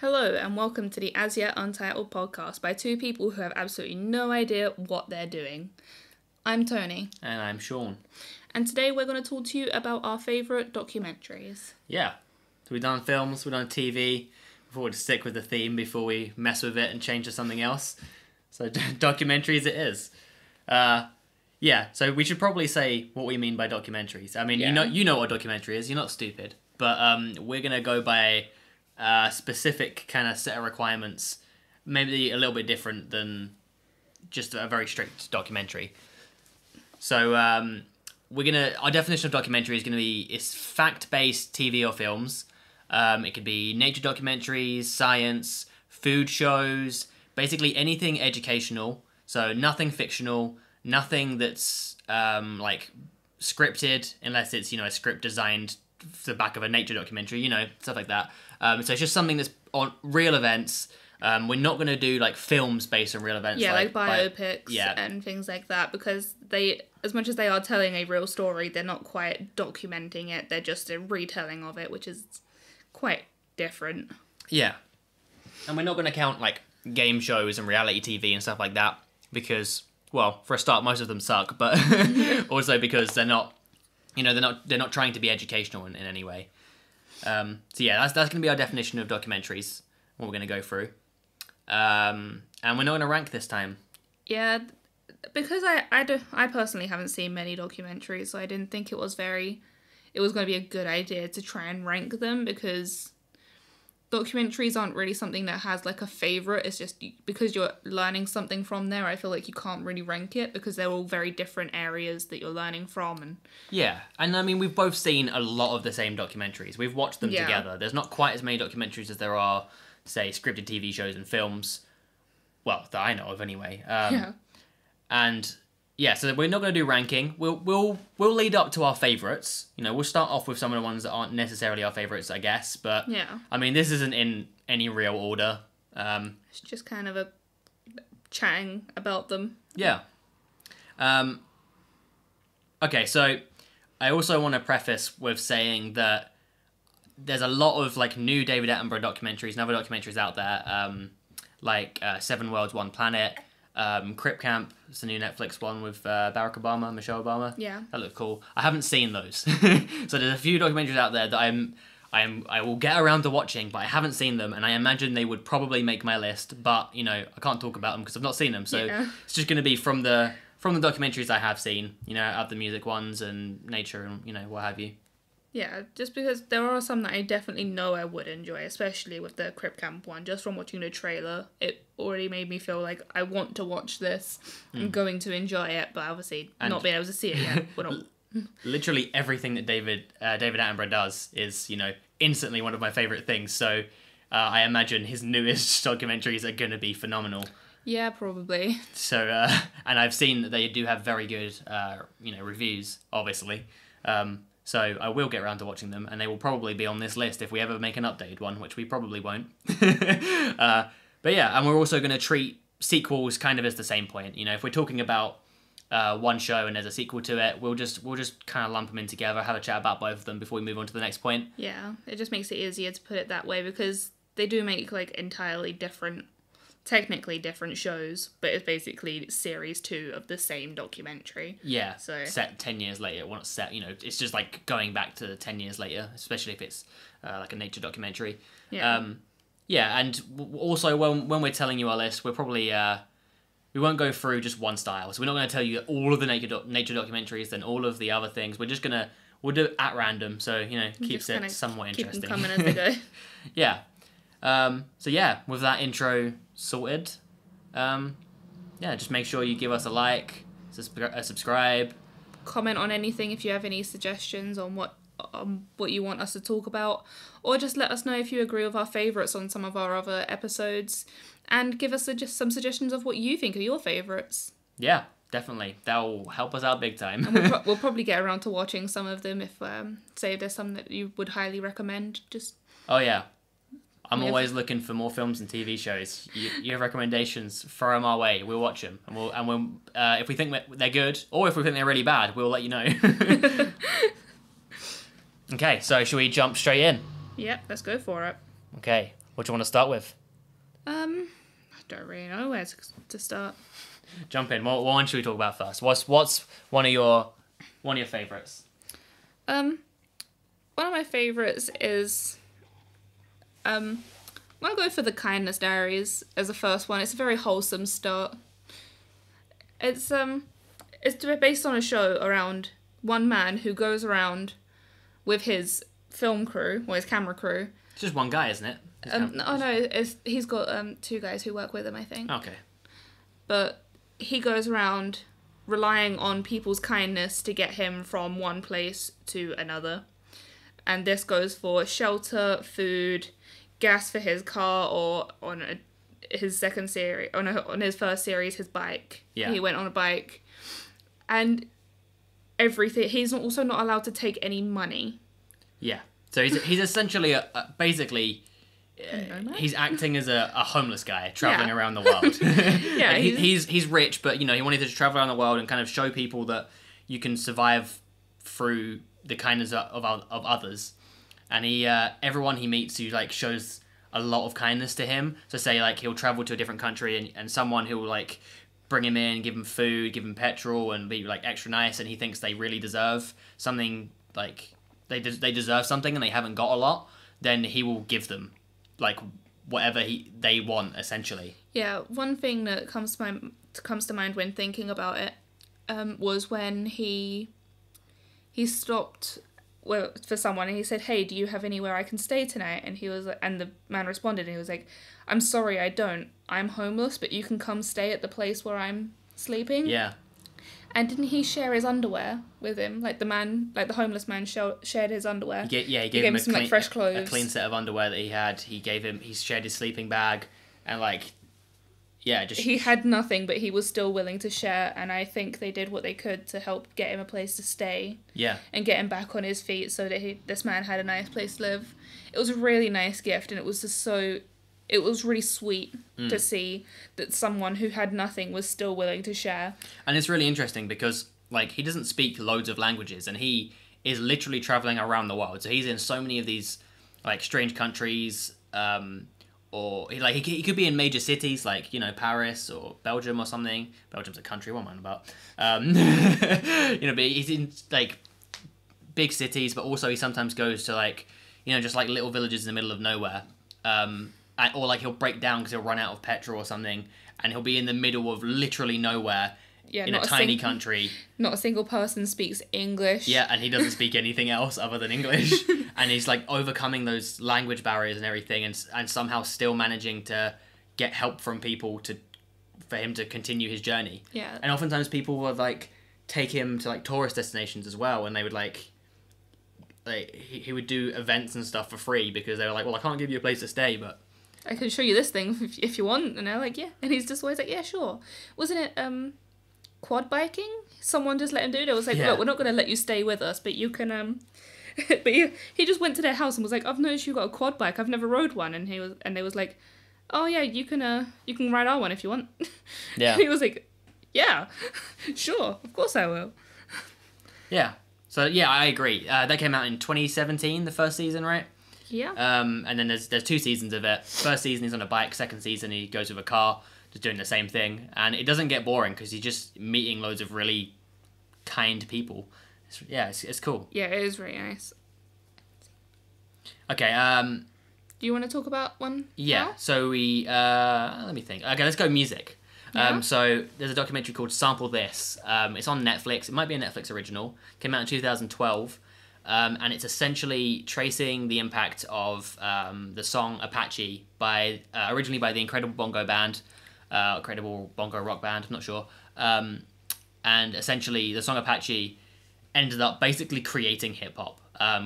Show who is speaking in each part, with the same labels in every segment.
Speaker 1: Hello and welcome to the As Yet Untitled Podcast by two people who have absolutely no idea what they're doing. I'm Toni.
Speaker 2: And I'm Shaun.
Speaker 1: And today we're going to talk to you about our favourite documentaries.
Speaker 2: Yeah. So we've done films, we've done TV. We thought we'd stick with the theme before we mess with it and change to something else. So documentaries it is. Yeah, so we should probably say what we mean by documentaries. I mean, you know what a documentary is. You're not stupid. But we're going to go by specific kind of set of requirements, maybe a little bit different than just a very strict documentary. So our definition of documentary is going to be it's fact-based TV or films. It could be nature documentaries, science, food shows, basically anything educational. So nothing fictional, nothing that's like scripted, unless it's a script designed for the back of a nature documentary, stuff like that. So it's just something that's on real events. We're not going to do like films based on real events.
Speaker 1: Yeah, like biopics and things like that, because they, as much as they are telling a real story, they're not quite documenting it. They're just a retelling of it, which is quite different.
Speaker 2: Yeah. And we're not going to count like game shows and reality TV and stuff like that because, well, for a start, most of them suck, but also because they're not, they're not trying to be educational in any way. So yeah, that's going to be our definition of documentaries, what we're going to go through. And we're not going to rank this time.
Speaker 1: Yeah, because I personally haven't seen many documentaries, so I didn't think it was going to be a good idea to try and rank them, because documentaries aren't really something that has like a favourite. It's just because you're learning something from there, I feel like you can't really rank it because they're all very different areas that you're learning from. And
Speaker 2: yeah, and I mean, we've both seen a lot of the same documentaries. We've watched them together. There's not quite as many documentaries as there are, say, scripted TV shows and films. Well, that I know of anyway. And yeah, so we're not going to do ranking. We'll lead up to our favourites. We'll start off with some of the ones that aren't necessarily our favourites, I guess. But
Speaker 1: yeah,
Speaker 2: I mean, this isn't in any real order.
Speaker 1: It's just kind of a chatting about them.
Speaker 2: Yeah. Okay, so I also want to preface with saying that there's a lot of like new David Attenborough documentaries and other documentaries out there, like 7 Worlds, 1 Planet. Crip Camp, it's the new Netflix one with Barack Obama, Michelle Obama.
Speaker 1: Yeah,
Speaker 2: that looked cool. I haven't seen those, so there's a few documentaries out there that I will get around to watching, but I haven't seen them, and I imagine they would probably make my list. But I can't talk about them because I've not seen them, so it's just going to be from the documentaries I have seen, out of the music ones and nature and what have you.
Speaker 1: Yeah, just because there are some that I definitely know I would enjoy, especially with the Crip Camp one. Just from watching the trailer, it already made me feel like I want to watch this. I'm going to enjoy it, but obviously not being able to see it yet. We're not...
Speaker 2: Literally everything that David Attenborough does is, instantly one of my favourite things. So I imagine his newest documentaries are going to be phenomenal.
Speaker 1: Yeah, probably.
Speaker 2: So, and I've seen that they do have very good, reviews, obviously. So I will get around to watching them, and they will probably be on this list if we ever make an updated one, which we probably won't. But yeah, and we're also going to treat sequels kind of as the same point. If we're talking about one show and there's a sequel to it, we'll just kind of lump them in together, have a chat about both of them before we move on to the next point.
Speaker 1: Yeah, it just makes it easier to put it that way, because they do make like entirely different, technically different shows, but it's basically series 2 of the same documentary.
Speaker 2: Yeah, so set 10 years later. Well, not set, it's just like going back to 10 years later, especially if it's like a nature documentary.
Speaker 1: Yeah.
Speaker 2: Yeah, and also when we're telling you our list, we're probably we won't go through just one style. So we're not going to tell you all of the nature documentaries, then all of the other things. We'll do it at random, so keeps it somewhat interesting.
Speaker 1: Keep them coming as they go.
Speaker 2: Yeah. So yeah, with that intro sorted, just make sure you give us a like, a subscribe.
Speaker 1: Comment on anything if you have any suggestions on what you want us to talk about, or just let us know if you agree with our favourites on some of our other episodes, and give us just some suggestions of what you think are your favourites.
Speaker 2: Yeah, definitely. That will help us out big time.
Speaker 1: And we'll probably get around to watching some of them if, say, there's some that you would highly recommend.
Speaker 2: Oh yeah. I'm always looking for more films and TV shows. You have recommendations, throw them our way. We'll watch them, and we'll if we think they're good, or if we think they're really bad, we'll let you know. Okay, so should we jump straight in?
Speaker 1: Yep, let's go for it.
Speaker 2: Okay, What do you want to start with?
Speaker 1: I don't really know where to start.
Speaker 2: Jump in. What one should we talk about first? What's one of your favourites?
Speaker 1: One of my favourites is I'm gonna go for the Kindness Diaries as the first one. It's a very wholesome start. It's based on a show around one man who goes around with his film crew or his camera crew.
Speaker 2: It's just one guy, isn't it?
Speaker 1: He's got 2 guys who work with him, I think.
Speaker 2: Okay.
Speaker 1: But he goes around relying on people's kindness to get him from one place to another. And this goes for shelter, food, gas for his car, or on his second series, on his first series, his bike.
Speaker 2: Yeah.
Speaker 1: He went on a bike. And everything. He's also not allowed to take any money.
Speaker 2: Yeah. So he's essentially basically he's acting as a homeless guy traveling around the world.
Speaker 1: Yeah,
Speaker 2: like he's rich, but he wanted to travel around the world and kind of show people that you can survive through the kindness of others. And everyone he meets who like shows a lot of kindness to him. So say like he'll travel to a different country and someone who will like bring him in, give him food, give him petrol, and be like extra nice, and he thinks they really deserve something, like they deserve something and they haven't got a lot, then he will give them like whatever they want, essentially.
Speaker 1: Yeah, one thing that comes to mind when thinking about it was when he stopped for someone and he said, "Hey, do you have anywhere I can stay tonight?" And the man responded and he was like, "I'm sorry, I don't. I'm homeless, but you can come stay at the place where I'm sleeping."
Speaker 2: Yeah.
Speaker 1: And didn't he share his underwear with him? Like the homeless man shared his underwear.
Speaker 2: He gave him
Speaker 1: some fresh clothes.
Speaker 2: A clean set of underwear that he had. He shared his sleeping bag, and he
Speaker 1: had nothing, but he was still willing to share. And I think they did what they could to help get him a place to stay.
Speaker 2: Yeah.
Speaker 1: And get him back on his feet so that this man had a nice place to live. It was a really nice gift, and it was just it was really sweet to see that someone who had nothing was still willing to share.
Speaker 2: And it's really interesting because, like, he doesn't speak loads of languages, and he is literally traveling around the world. So he's in so many of these, like, strange countries, or he could be in major cities like, Paris or Belgium or something. Belgium's a country, what am I on about? But he's in, like, big cities, but also he sometimes goes to, like, just, like, little villages in the middle of nowhere. Or like he'll break down because he'll run out of petrol or something, and he'll be in the middle of literally nowhere in a tiny country.
Speaker 1: Not a single person speaks English.
Speaker 2: Yeah, and he doesn't speak anything else other than English. And he's like overcoming those language barriers and everything, and somehow still managing to get help from people for him to continue his journey.
Speaker 1: Yeah.
Speaker 2: And oftentimes people would like take him to like tourist destinations as well, and they would he would do events and stuff for free because they were like, well, I can't give you a place to stay, but
Speaker 1: I can show you this thing if you want. And they're like, yeah. And he's just always like, yeah, sure. Wasn't it quad biking? Someone just let him do it. It was like, look, we're not going to let you stay with us, but you can... But he just went to their house and was like, I've noticed you got a quad bike. I've never rode one. And they was like, oh yeah, you can ride our one if you want.
Speaker 2: Yeah.
Speaker 1: And he was like, yeah, sure, of course I will.
Speaker 2: Yeah. So yeah, I agree. That came out in 2017, the first season, right?
Speaker 1: Yeah.
Speaker 2: And then there's 2 seasons of it. First season he's on a bike. Second season he goes with a car, just doing the same thing. And it doesn't get boring because he's just meeting loads of really kind people. It's cool.
Speaker 1: Yeah, it is really nice.
Speaker 2: Okay.
Speaker 1: Do you want to talk about one?
Speaker 2: Yeah.
Speaker 1: Now?
Speaker 2: So we let me think. Okay, let's go music.
Speaker 1: Yeah.
Speaker 2: So there's a documentary called Sample This. It's on Netflix. It might be a Netflix original. Came out in 2012. And it's essentially tracing the impact of the song Apache originally by the Incredible Bongo Band, Incredible Bongo Rock Band, I'm not sure. And essentially the song Apache ended up basically creating hip-hop.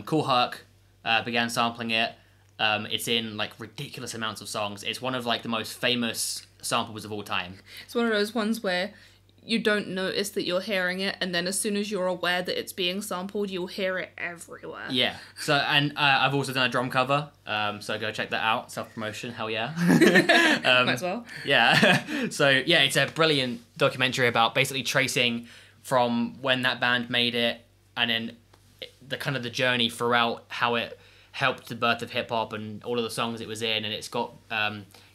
Speaker 2: Kool Herc began sampling it. It's in like ridiculous amounts of songs. It's one of like the most famous samples of all time. It's
Speaker 1: one of those ones where you don't notice that you're hearing it, and then as soon as you're aware that it's being sampled, you'll hear it everywhere.
Speaker 2: Yeah. So, and I've also done a drum cover, so go check that out. Self-promotion, hell yeah.
Speaker 1: Might as well.
Speaker 2: Yeah. So, yeah, it's a brilliant documentary about basically tracing from when that band made it, and then the kind of the journey throughout how helped the birth of hip hop and all of the songs it was in, and it's got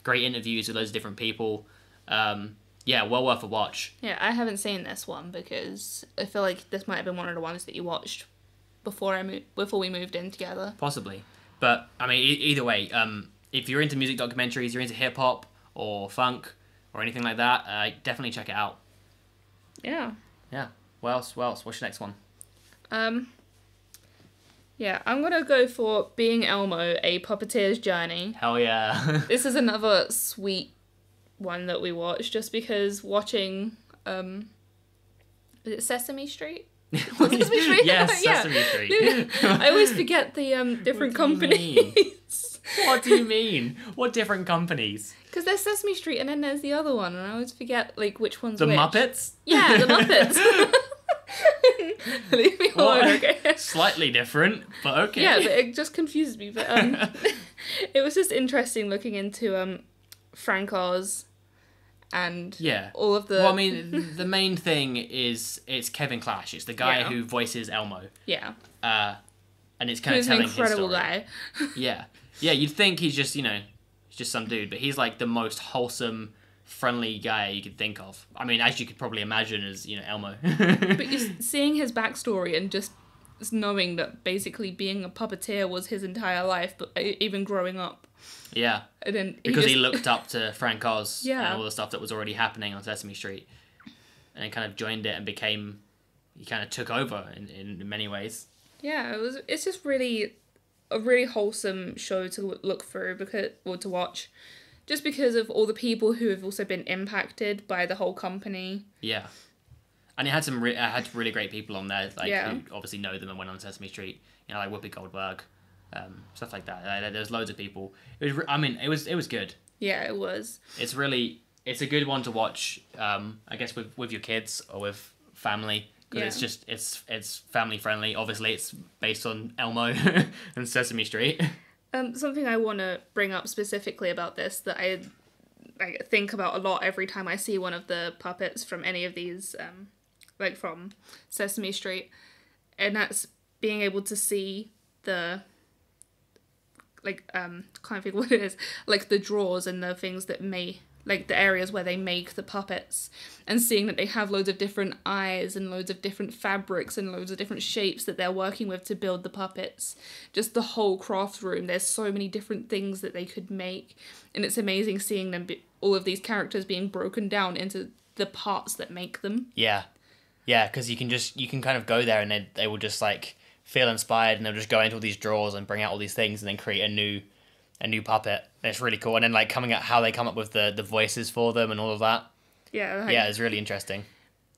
Speaker 2: great interviews with loads of different people. Yeah, well worth a watch.
Speaker 1: Yeah, I haven't seen this one because I feel like this might have been one of the ones that you watched before we moved in together.
Speaker 2: Possibly. But, I mean, either way, if you're into music documentaries, you're into hip-hop or funk or anything like that, definitely check it out.
Speaker 1: Yeah.
Speaker 2: Yeah. What else? What's your next one?
Speaker 1: Yeah, I'm going to go for Being Elmo, A Puppeteer's Journey.
Speaker 2: Hell yeah.
Speaker 1: This is another sweet one that we watched just because watching, is it Sesame Street? Sesame Street?
Speaker 2: Yes, Sesame Street.
Speaker 1: I always forget the different companies.
Speaker 2: What do you mean? What different companies?
Speaker 1: Because there's Sesame Street and then there's the other one, and I always forget like which one's
Speaker 2: The
Speaker 1: which.
Speaker 2: Muppets?
Speaker 1: Yeah, the Muppets. Leave me alone, okay?
Speaker 2: Slightly different, but okay.
Speaker 1: Yeah, but it just confuses me. But it was just interesting looking into Frank Oz and all of the...
Speaker 2: Well, I mean, the main thing is it's Kevin Clash. It's the guy who voices Elmo.
Speaker 1: Yeah.
Speaker 2: And it's kind of telling his story.
Speaker 1: He's an incredible guy.
Speaker 2: Yeah. Yeah, you'd think he's just, he's just some dude, but he's like the most wholesome, friendly guy you could think of. I mean, as you could probably imagine as, Elmo.
Speaker 1: But just seeing his backstory and just knowing that basically being a puppeteer was his entire life, but even growing up.
Speaker 2: Yeah.
Speaker 1: And then
Speaker 2: because he looked up to Frank Oz
Speaker 1: Yeah.
Speaker 2: and all the stuff that was already happening on Sesame Street. And then kind of joined it and he kind of took over in many ways.
Speaker 1: Yeah, it's just really a really wholesome show to look through to watch. Just because of all the people who have also been impacted by the whole company.
Speaker 2: Yeah. And it had had really great people on there, who obviously know them and went on Sesame Street. Like Whoopi Goldberg, stuff like that. There's loads of people. It was good.
Speaker 1: Yeah, it was.
Speaker 2: It's a good one to watch. I guess with your kids or with family, because it's family friendly. Obviously, it's based on Elmo and Sesame Street.
Speaker 1: Something I want to bring up specifically about this that I think about a lot every time I see one of the puppets from any of these, from Sesame Street, and that's being able to see the, can't think what it is, like the drawers and the things that the areas where they make the puppets, and seeing that they have loads of different eyes and loads of different fabrics and loads of different shapes that they're working with to build the puppets. Just the whole craft room, there's so many different things that they could make, and it's amazing seeing them, all of these characters being broken down into the parts that make them.
Speaker 2: Yeah, because you can kind of go there and they will just feel inspired and they'll just go into all these drawers and bring out all these things and then create a new puppet. And it's really cool. And then coming at how they come up with the voices for them and all of that.
Speaker 1: Yeah.
Speaker 2: Yeah, it's really interesting.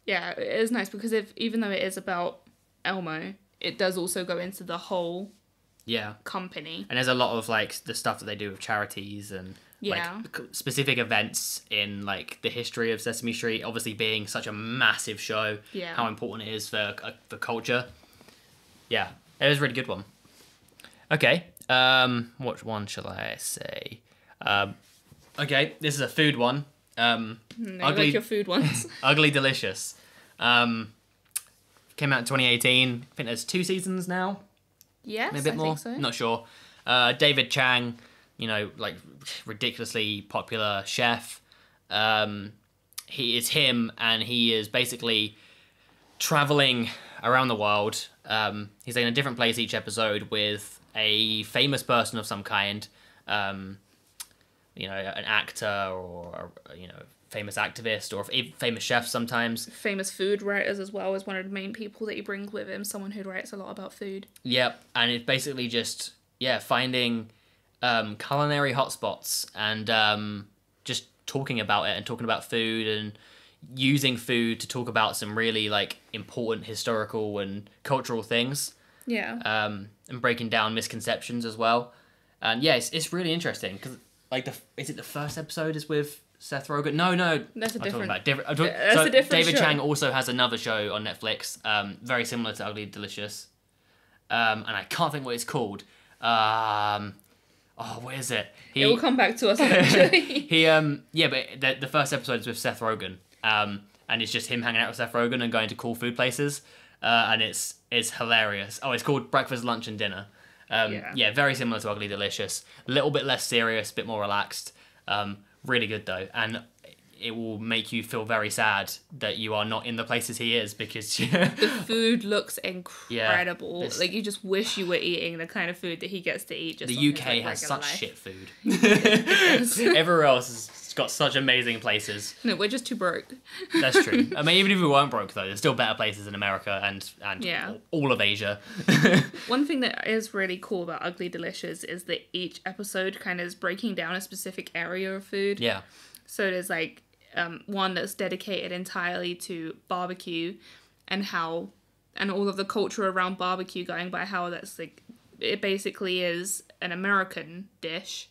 Speaker 1: Yeah, it is nice because even though it is about Elmo, it does also go into the whole company. And
Speaker 2: there's a lot of the stuff that they do with charities and specific events in the history of Sesame Street, obviously being such a massive show, how important it is for culture. Yeah, it was a really good one. Okay. What one shall I say? Okay, this is a food one.
Speaker 1: Ugly, like your food ones.
Speaker 2: Ugly Delicious. Came out in 2018. I think there's 2 seasons now.
Speaker 1: Yes,
Speaker 2: maybe a bit more.
Speaker 1: Think so.
Speaker 2: Not sure. David Chang, ridiculously popular chef. He is basically traveling around the world. He's in a different place each episode with a famous person of some kind, an actor or famous activist or a famous chef sometimes.
Speaker 1: Famous food writers as well as one of the main people that he brings with him, someone who writes a lot about food.
Speaker 2: Yep, and it's basically just finding culinary hotspots and just talking about it and talking about food and using food to talk about some really important historical and cultural things.
Speaker 1: Yeah.
Speaker 2: And breaking down misconceptions as well. And yeah, it's really interesting because is it the first episode is with Seth Rogen? No,
Speaker 1: that's a different
Speaker 2: David
Speaker 1: show.
Speaker 2: Chang also has another show on Netflix, very similar to Ugly Delicious, and I can't think what it's called. What is it?
Speaker 1: It will come back to us eventually.
Speaker 2: But the first episode is with Seth Rogen, and it's just him hanging out with Seth Rogen and going to cool food places, and it's hilarious. Oh, it's called Breakfast, Lunch, and Dinner. Very similar to Ugly Delicious. A little bit less serious, a bit more relaxed. Really good though, and it will make you feel very sad that you are not in the places he is, because
Speaker 1: the food looks incredible.
Speaker 2: Yeah,
Speaker 1: like you just wish you were eating the kind of food that he gets to eat. Just
Speaker 2: the
Speaker 1: on
Speaker 2: UK
Speaker 1: his,
Speaker 2: has such shit food.
Speaker 1: It
Speaker 2: Everywhere else has got such amazing places.
Speaker 1: No, we're just too broke.
Speaker 2: That's true. I mean, even if we weren't broke though, there's still better places in America and all of Asia.
Speaker 1: One thing that is really cool about Ugly Delicious is that each episode kind of is breaking down a specific area of food.
Speaker 2: Yeah.
Speaker 1: So there's like one that's dedicated entirely to barbecue and all of the culture around barbecue, going by how that's like, it basically is an American dish,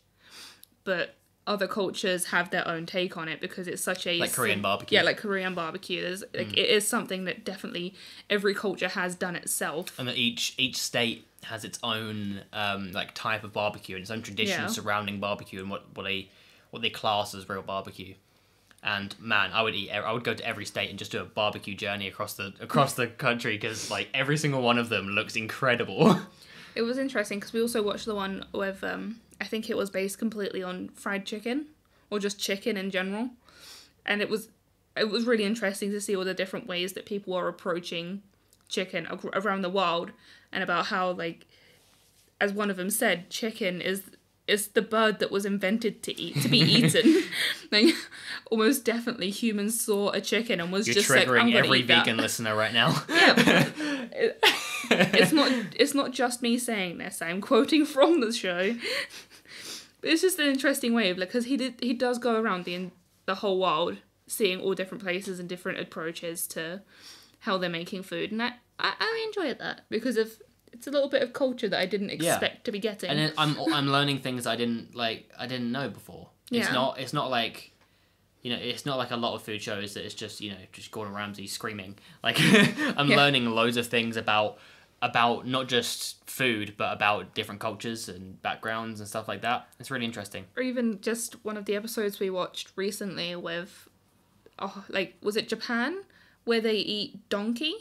Speaker 1: but other cultures have their own take on it because it's such a...
Speaker 2: Like Korean barbecue.
Speaker 1: Yeah, like Korean barbecue. There's like it is something that definitely every culture has done itself.
Speaker 2: And that each state has its own like type of barbecue and its own traditions surrounding barbecue and what they class as real barbecue. And man, I would go to every state and just do a barbecue journey across the country, because like every single one of them looks incredible.
Speaker 1: It was interesting because we also watched the one with I think it was based completely on fried chicken or just chicken in general, and it was really interesting to see all the different ways that people are approaching chicken around the world, and about how, like, as one of them said, chicken is the bird that was invented to be eaten. Like, almost definitely humans saw a chicken and was
Speaker 2: You're
Speaker 1: just like, I'm
Speaker 2: triggering
Speaker 1: gonna
Speaker 2: every
Speaker 1: eat that.
Speaker 2: vegan listener right now.
Speaker 1: Yeah, it's not just me saying this. I'm quoting from the show. But it's just an interesting way, like, because he does go around the whole world, seeing all different places and different approaches to how they're making food, and I enjoy that because it's a little bit of culture that I didn't expect to be getting.
Speaker 2: And I'm learning things I didn't know before. It's not like, you know, it's not like a lot of food shows that it's just, you know, just Gordon Ramsay screaming. Like, I'm learning loads of things about not just food, but about different cultures and backgrounds and stuff like that. It's really interesting.
Speaker 1: Or even just one of the episodes we watched recently with, was it Japan? Where they eat donkey?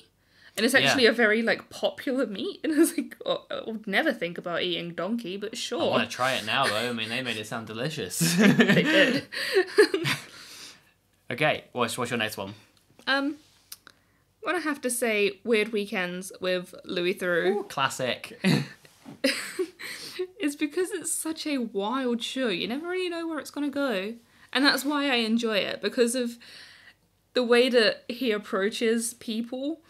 Speaker 1: And it's actually a very, like, popular meat. And I was like, I would never think about eating donkey, but sure.
Speaker 2: I want to try it now, though. I mean, they made it sound delicious.
Speaker 1: They did.
Speaker 2: Okay, what's your next one?
Speaker 1: I'm gonna have to say Weird Weekends with Louis Theroux.
Speaker 2: Ooh, classic.
Speaker 1: It's because it's such a wild show. You never really know where it's gonna go. And that's why I enjoy it, because of the way that he approaches people.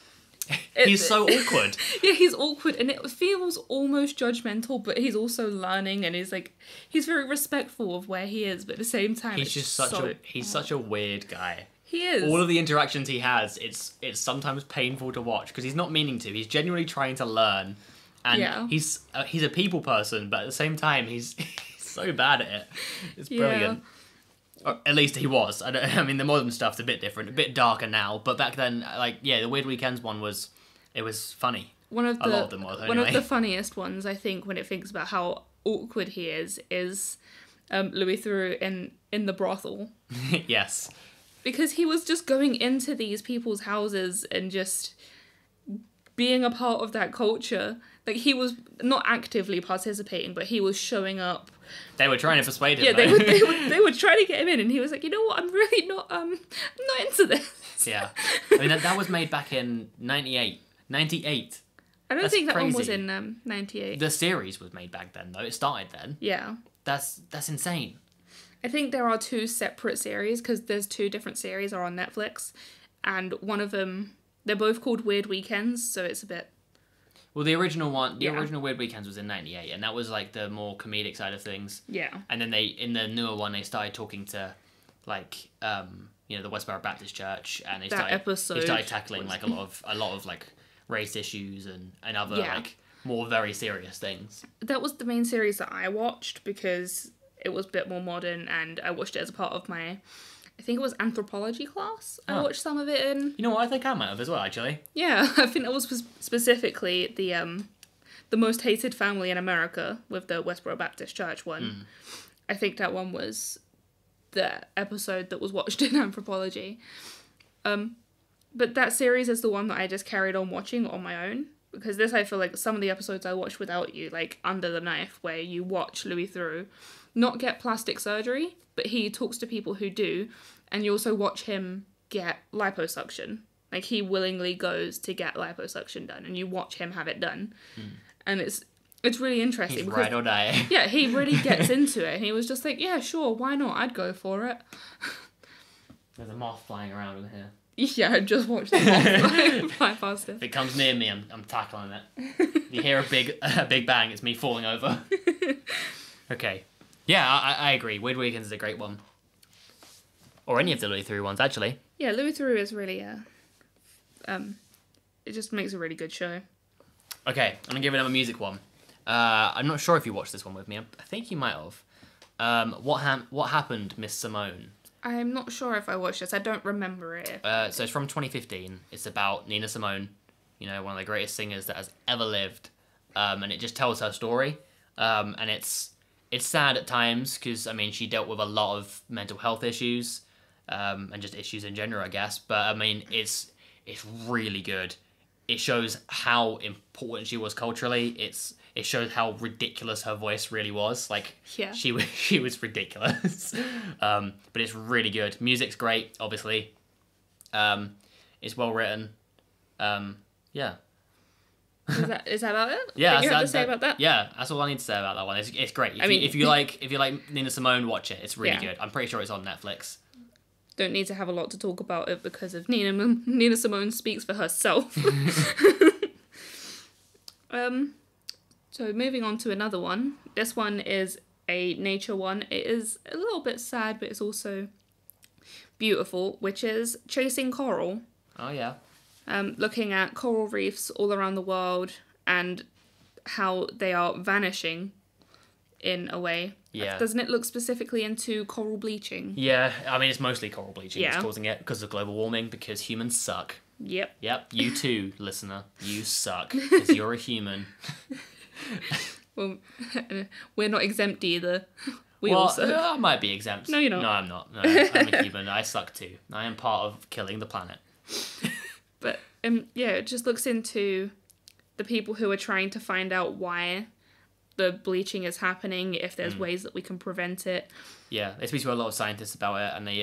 Speaker 2: He's so awkward.
Speaker 1: Yeah, he's awkward, and it feels almost judgmental, but he's also learning, and he's very respectful of where he is, but at the same time,
Speaker 2: he's just such a weird guy.
Speaker 1: He is.
Speaker 2: All of the interactions he has, it's sometimes painful to watch, because he's not meaning to. He's genuinely trying to learn, and he's a people person, but at the same time, he's so bad at it. It's brilliant. Or at least he was. I mean, the modern stuff's a bit different, a bit darker now. But back then, the Weird Weekends one was funny. A lot of them was, anyway.
Speaker 1: One of the funniest ones, I think, when it thinks about how awkward he is Louis Theroux in the brothel.
Speaker 2: Yes.
Speaker 1: Because he was just going into these people's houses and just being a part of that culture. Like, he was not actively participating, but he was showing up.
Speaker 2: They were trying to persuade him.
Speaker 1: Yeah, they were trying to get him in, and he was like, you know what, I'm really not into this.
Speaker 2: Yeah. I mean, that was made back in 98.
Speaker 1: I don't think that one was in 98.
Speaker 2: The series was made back then, though. It started then.
Speaker 1: Yeah.
Speaker 2: That's insane.
Speaker 1: I think there are two separate series, because there's two different series are on Netflix, and one of them, they're both called Weird Weekends, so it's a bit...
Speaker 2: Well, the original Weird Weekends was in 98, and that was, like, the more comedic side of things.
Speaker 1: Yeah.
Speaker 2: And then in the newer one, they started talking to, like, the Westboro Baptist Church, and they started tackling, like, a lot of, like, race issues and other, like, more very serious things. That
Speaker 1: was the main series that I watched, because it was a bit more modern, and I watched it as a part of my... I think it was anthropology class. I watched some of it in.
Speaker 2: You know what? I think I might have as well, actually.
Speaker 1: Yeah, I think that was specifically the most hated family in America with the Westboro Baptist Church one. I think that one was the episode that was watched in anthropology. But that series is the one that I just carried on watching on my own. because this, I feel like some of the episodes I watched without you, like Under the Knife, where you watch Louis Theroux not get plastic surgery, but he talks to people who do, and you also watch him get liposuction. Like, he willingly goes to get liposuction done, and you watch him have it done. And it's really interesting.
Speaker 2: He's
Speaker 1: because,
Speaker 2: ride or die.
Speaker 1: yeah, he really gets into it. And he was just like, yeah, sure, why not? I'd go for it.
Speaker 2: There's a moth flying around in here.
Speaker 1: Yeah, I just watched the moth fly past it.
Speaker 2: If it comes near me, I'm tackling it. If you hear a big bang, it's me falling over. Okay. Yeah, I agree. Weird Weekends is a great one. Or any of the Louis Theroux ones, actually.
Speaker 1: Yeah, Louis Theroux is really, it just makes a really good show.
Speaker 2: Okay, I'm going to give it a music one. I'm not sure if you watched this one with me. I think you might have. What Happened, Miss Simone?
Speaker 1: I'm not sure if I watched this. I don't remember it.
Speaker 2: So it's from 2015. It's about Nina Simone, one of the greatest singers that has ever lived. And it just tells her story. And it's sad at times because, I mean, she dealt with a lot of mental health issues and just issues in general, I guess. But, I mean, it's really good. It shows how important she was culturally. It shows how ridiculous her voice really was. Like,
Speaker 1: yeah.
Speaker 2: she was ridiculous. But it's really good. Music's great, obviously. It's well written. Yeah.
Speaker 1: Is that about it?
Speaker 2: Yeah,
Speaker 1: What you have to say about that?
Speaker 2: Yeah, that's all I need to say about that one. It's great. If you like Nina Simone, watch it. It's really good. I'm pretty sure it's on Netflix.
Speaker 1: Don't need to have a lot to talk about it because of Nina Simone speaks for herself. So moving on to another one. This one is a nature one. It is a little bit sad, but it's also beautiful, which is Chasing Coral.
Speaker 2: Oh, yeah.
Speaker 1: Looking at coral reefs all around the world and how they are vanishing in a way.
Speaker 2: Yeah.
Speaker 1: Doesn't it look specifically into coral bleaching?
Speaker 2: Yeah, I mean, it's mostly coral bleaching that's
Speaker 1: Yeah.
Speaker 2: causing it because of global warming, because humans suck.
Speaker 1: Yep.
Speaker 2: Yep, you too, listener. You suck, because you're a human.
Speaker 1: Well, we're not exempt either. We
Speaker 2: Well,
Speaker 1: also...
Speaker 2: I might be exempt.
Speaker 1: No, you're not.
Speaker 2: No, I'm not. No, I'm a human. I suck too. I am part of killing the planet.
Speaker 1: But, yeah, it just looks into the people who are trying to find out why the bleaching is happening, if there's ways that we can prevent it.
Speaker 2: Yeah, they speak to a lot of scientists about it, and they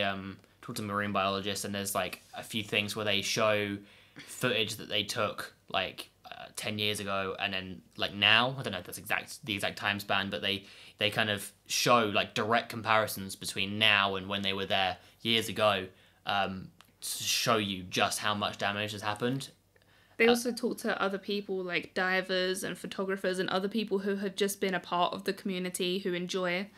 Speaker 2: talk to marine biologists, and there's, like, a few things where they show footage that they took, like, 10 years ago, and then, like, now, I don't know if that's the exact time span, but they kind of show, like, direct comparisons between now and when they were there years ago, to show you just how much damage has happened.
Speaker 1: They also talk to other people, like divers and photographers and other people who have just been a part of the community who enjoy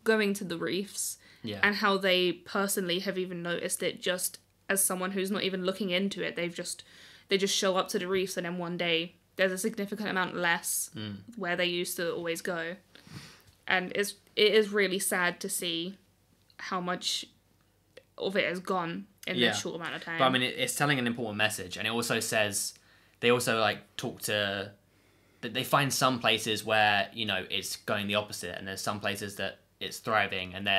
Speaker 1: going to the reefs.
Speaker 2: Yeah.
Speaker 1: And how they personally have even noticed it just as someone who's not even looking into it. They just show up to the reefs and then one day there's a significant amount less where they used to always go. And it is really sad to see how much of it has gone in this short amount of time.
Speaker 2: But I mean, it's telling an important message, and it also says they also like talk to that they find some places where it's going the opposite, and there's some places that it's thriving, and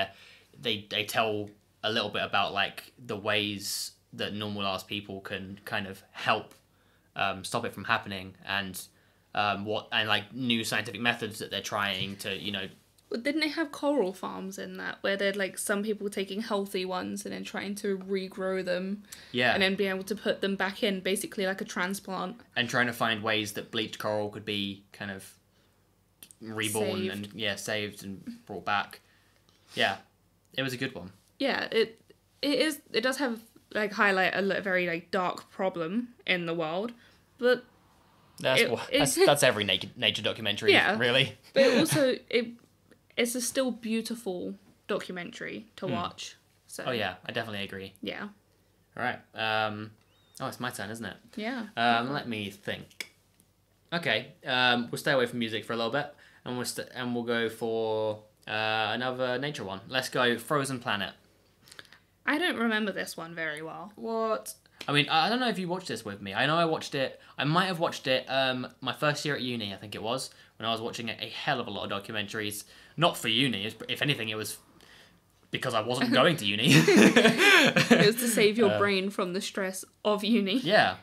Speaker 2: they tell a little bit about like the ways that normal ass people can kind of help stop it from happening, and like new scientific methods that they're trying to
Speaker 1: Well, didn't they have coral farms in that, where they'd like some people taking healthy ones and then trying to regrow them, and then being able to put them back in, basically like a transplant,
Speaker 2: and trying to find ways that bleached coral could be kind of reborn saved and brought back. Yeah, it was a good one.
Speaker 1: Yeah, it does have like highlight a very like dark problem in the world, but
Speaker 2: that's every nature documentary, really.
Speaker 1: But it also it's a still beautiful documentary to watch. So
Speaker 2: oh yeah, I definitely agree.
Speaker 1: Yeah.
Speaker 2: All right. It's my turn, isn't it?
Speaker 1: Yeah.
Speaker 2: Let me think. Okay. We'll stay away from music for a little bit, and we'll go for another nature one. Let's go Frozen Planet.
Speaker 1: I don't remember this one very well.
Speaker 2: What? I mean, I don't know if you watched this with me. I know I watched it. I might have watched it my first year at uni, I think it was, when I was watching a hell of a lot of documentaries. Not for uni. If anything, it was because I wasn't going to uni.
Speaker 1: It was to save your brain from the stress of uni.
Speaker 2: Yeah.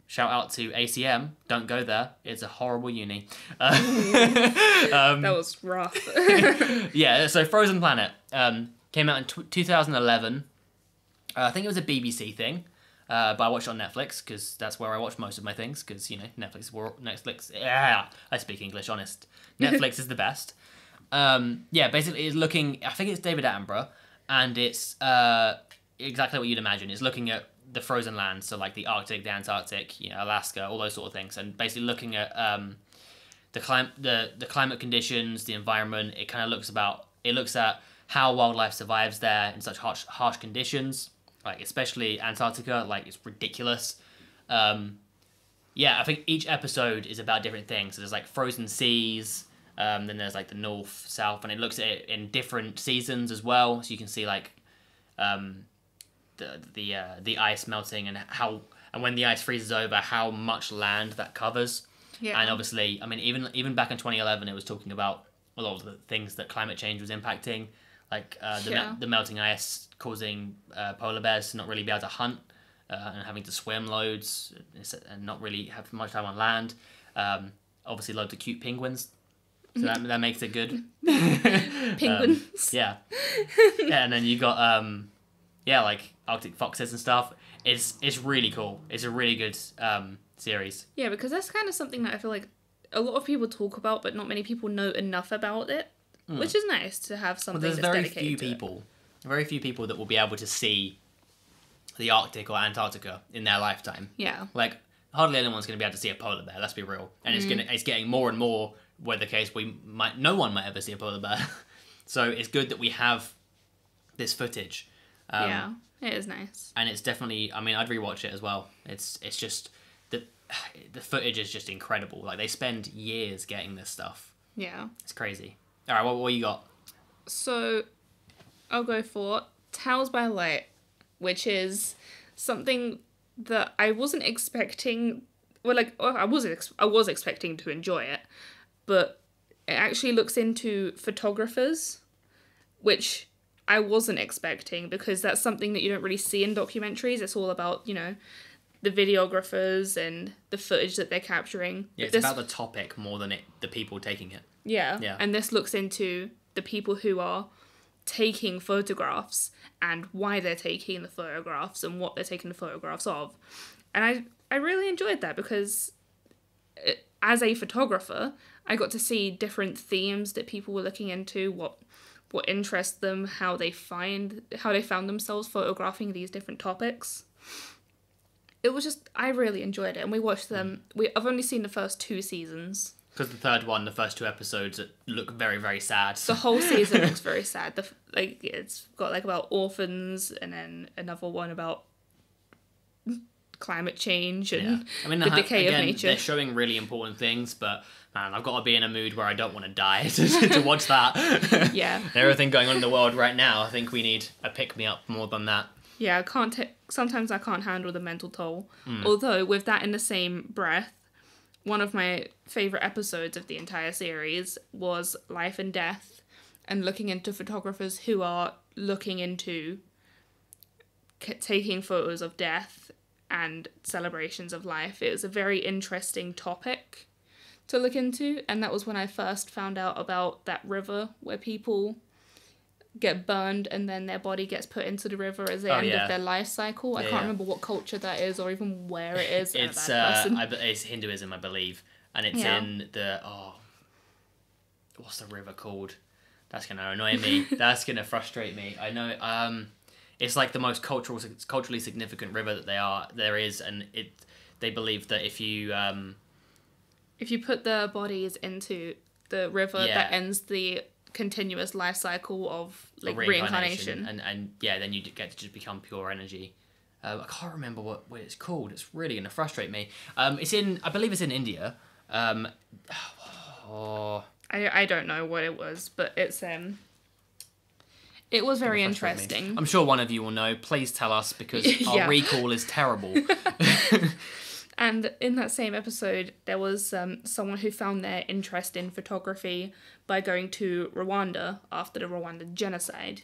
Speaker 2: shout out to ACM. Don't go there. It's a horrible uni.
Speaker 1: That was rough.
Speaker 2: Yeah, so Frozen Planet came out in 2011. I think it was a BBC thing, but I watched it on Netflix because that's where I watch most of my things. Because Netflix. Yeah, I speak English. Honest, Netflix is the best. Yeah, basically, it's looking. I think it's David Attenborough, and it's exactly what you'd imagine. It's looking at the frozen lands, so like the Arctic, the Antarctic, Alaska, all those sort of things, and basically looking at the climate conditions, the environment. It kind of looks at how wildlife survives there in such harsh conditions, like especially Antarctica. Like, it's ridiculous. Yeah, I think each episode is about different things. So there's like frozen seas, then there's like the north, south, and it looks at it in different seasons as well. So you can see like the ice melting and when the ice freezes over, how much land that covers. Yeah. And obviously, I mean, even back in 2011, it was talking about a lot of the things that climate change was impacting, like the melting ice causing polar bears to not really be able to hunt and having to swim loads and not really have much time on land. Obviously, loads of cute penguins. So that makes it good.
Speaker 1: Penguins.
Speaker 2: Yeah, and then you got like Arctic foxes and stuff. It's really cool. It's a really good series.
Speaker 1: Yeah, because that's kind of something that I feel like a lot of people talk about, but not many people know enough about it, which is nice to have something that's dedicated to it.
Speaker 2: Very few people that will be able to see the Arctic or Antarctica in their lifetime.
Speaker 1: Yeah.
Speaker 2: Like, hardly anyone's going to be able to see a polar bear, let's be real. And it's getting more and more where the case no one might ever see a polar bear. So it's good that we have this footage.
Speaker 1: Yeah, it is nice.
Speaker 2: And it's definitely, I mean, I'd rewatch it as well. It's just, the footage is just incredible. Like, they spend years getting this stuff.
Speaker 1: Yeah.
Speaker 2: It's crazy. All right, what you got?
Speaker 1: So, I'll go for Tales by Light, which is something that I wasn't expecting. Well, like, I was expecting to enjoy it, but it actually looks into photographers, which I wasn't expecting, because that's something that you don't really see in documentaries. It's all about, the videographers and the footage that they're capturing.
Speaker 2: Yeah, it's about the topic more than the people taking it.
Speaker 1: Yeah. And this looks into the people who are taking photographs and why they're taking the photographs and what they're taking the photographs of. And I really enjoyed that, because as a photographer, I got to see different themes that people were looking into, what interests them, how they found themselves photographing these different topics. It was just, I really enjoyed it, and we watched them. I've only seen the first 2 seasons.
Speaker 2: Because the first 2 episodes look very, very sad.
Speaker 1: The whole season looks very sad. It's got about orphans, and then another one about climate change and the decay of nature.
Speaker 2: They're showing really important things, but man, I've got to be in a mood where I don't want to die to watch that.
Speaker 1: Yeah.
Speaker 2: Everything going on in the world right now, I think we need a pick-me-up more than that.
Speaker 1: Yeah, sometimes I can't handle the mental toll. Although, with that in the same breath, one of my favourite episodes of the entire series was Life and Death, and looking into photographers who are looking into taking photos of death and celebrations of life. It was a very interesting topic to look into, and that was when I first found out about that river where people get burned and then their body gets put into the river as the end of their life cycle. I can't remember what culture that is or even where it is.
Speaker 2: It's Hinduism, I believe, and it's in the what's the river called? That's gonna annoy me. That's gonna frustrate me. I know. It's like the most culturally significant river that there is, and they believe that if you put the bodies into the river, that ends the continuous life cycle of reincarnation, and then you get to just become pure energy. I can't remember what it's called. It's really gonna frustrate me. I believe it's in India.
Speaker 1: I don't know what it was, but it was very interesting.
Speaker 2: I'm sure one of you will know. Please tell us, because our recall is terrible.
Speaker 1: And in that same episode, there was someone who found their interest in photography by going to Rwanda after the Rwanda genocide.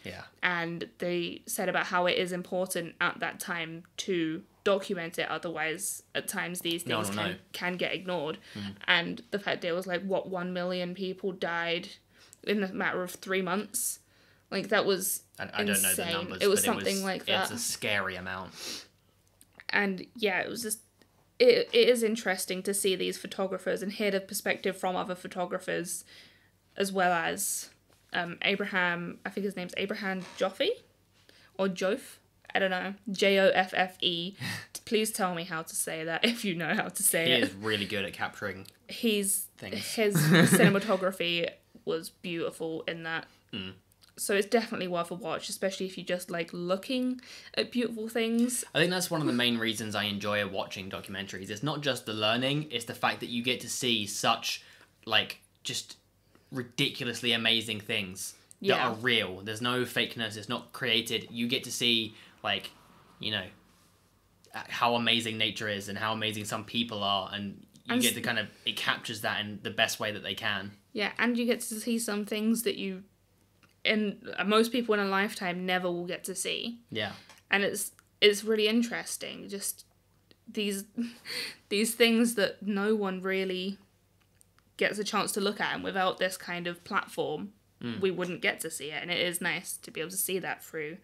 Speaker 2: Yeah.
Speaker 1: And they said about how it is important at that time to document it, otherwise at times these things can get ignored. And the fact that it was like 1 million people died in a matter of 3 months, like that was
Speaker 2: I don't know the numbers.
Speaker 1: It was something like that.
Speaker 2: It's a scary amount.
Speaker 1: And yeah, it was just it is interesting to see these photographers and hear the perspective from other photographers, as well as Abraham, I think his name's Abraham Joffe or Joffe. I don't know. Joffe. Please tell me how to say that if you know how to say it.
Speaker 2: He is really good at capturing things.
Speaker 1: His cinematography was beautiful in that. So it's definitely worth a watch, especially if you just like looking at beautiful things.
Speaker 2: I think that's one of the main reasons I enjoy watching documentaries. It's not just the learning, it's the fact that you get to see such, like, just ridiculously amazing things that are real. There's no fakeness, it's not created. You get to see, like, you know, how amazing nature is and how amazing some people are, and you get to kind of, it captures that in the best way that they can. Yeah,
Speaker 1: and you get to see some things that most people in a lifetime never will get to see.
Speaker 2: Yeah.
Speaker 1: And it's really interesting, just these things that no one really gets a chance to look at, and without this kind of platform, we wouldn't get to see it, and it is nice to be able to see that through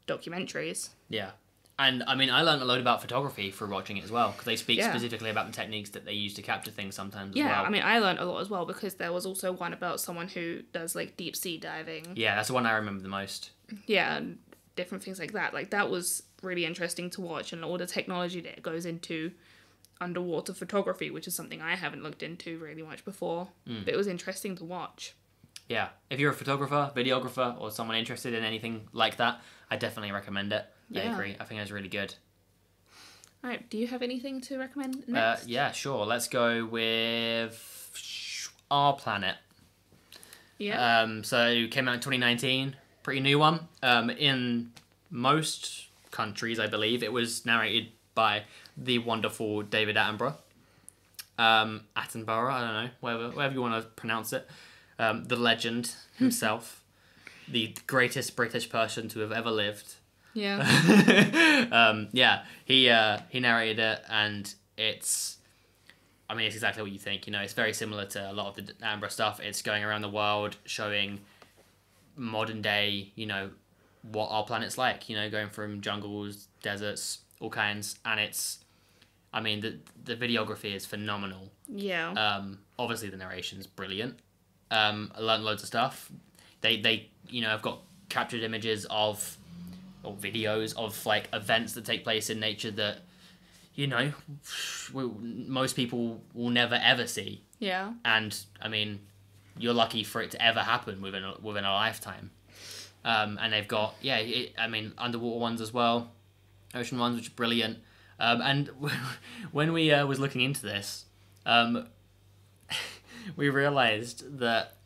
Speaker 1: documentaries.
Speaker 2: Yeah. And, I mean, I learned a lot about photography through watching it as well, because they speak specifically about the techniques that they use to capture things sometimes as well.
Speaker 1: Yeah, I mean, I learned a lot as well, because there was also one about someone who does, like, deep-sea diving.
Speaker 2: Yeah, that's the one I remember the most.
Speaker 1: Yeah, and different things like that. Like, that was really interesting to watch, and all the technology that goes into underwater photography, which is something I haven't looked into really much before. But it was interesting to watch.
Speaker 2: Yeah, if you're a photographer, videographer, or someone interested in anything like that, I definitely recommend it. I agree. I think it's really good.
Speaker 1: Alright, do you have anything to recommend next?
Speaker 2: Yeah, sure. Let's go with Our Planet.
Speaker 1: Yeah.
Speaker 2: So it came out in 2019. Pretty new one. In most countries, I believe, it was narrated by the wonderful David Attenborough. Attenborough, I don't know, whatever you want to pronounce it. The legend himself. The greatest British person to have ever lived.
Speaker 1: Yeah.
Speaker 2: He narrated it, and it's exactly what you think. You know, it's very similar to a lot of the Attenborough stuff. It's going around the world showing modern day, you know, what our planet's like. You know, going from jungles, deserts, all kinds, and the videography is phenomenal.
Speaker 1: Yeah.
Speaker 2: Obviously the narration's brilliant. I learned loads of stuff. They have got captured images of, or videos of, like, events that take place in nature that, you know, most people will never ever see.
Speaker 1: Yeah.
Speaker 2: And I mean, you're lucky for it to ever happen within a lifetime. And they've got underwater ones as well, ocean ones, which are brilliant. And when we was looking into this, we realized that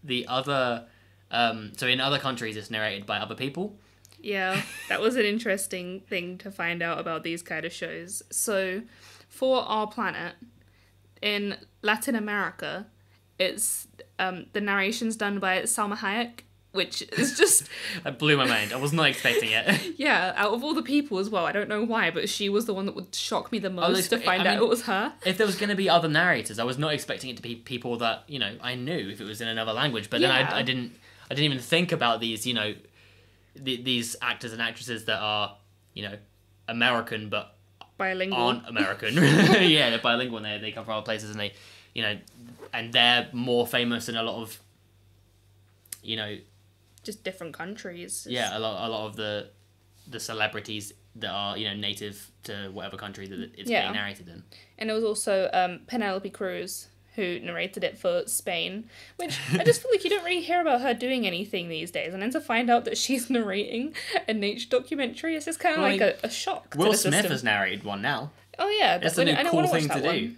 Speaker 2: the other so in other countries it's narrated by other people.
Speaker 1: Yeah, that was an interesting thing to find out about these kind of shows. So, for Our Planet, in Latin America, it's the narration's done by Salma Hayek, which is just...
Speaker 2: That blew my mind. I was not expecting it.
Speaker 1: Yeah, out of all the people as well, I don't know why, but she was the one that would shock me the most to find out it was her.
Speaker 2: If there was going to be other narrators, I was not expecting it to be people that, you know, I knew if it was in another language, but then I didn't even think about these, you know, these actors and actresses that are, you know, American but
Speaker 1: bilingual.
Speaker 2: Aren't American. Yeah, they're bilingual and they come from other places, and they, you know, and they're more famous in a lot of, you know,
Speaker 1: just different countries.
Speaker 2: Yeah, a lot of the celebrities that are, you know, native to whatever country that it's being narrated in.
Speaker 1: And it was also Penelope Cruz who narrated it for Spain, which I just feel like you don't really hear about her doing anything these days, and then to find out that she's narrating a nature documentary is just kind of a shock.
Speaker 2: Will Smith has narrated one now.
Speaker 1: Oh yeah,
Speaker 2: it's a new cool thing to do.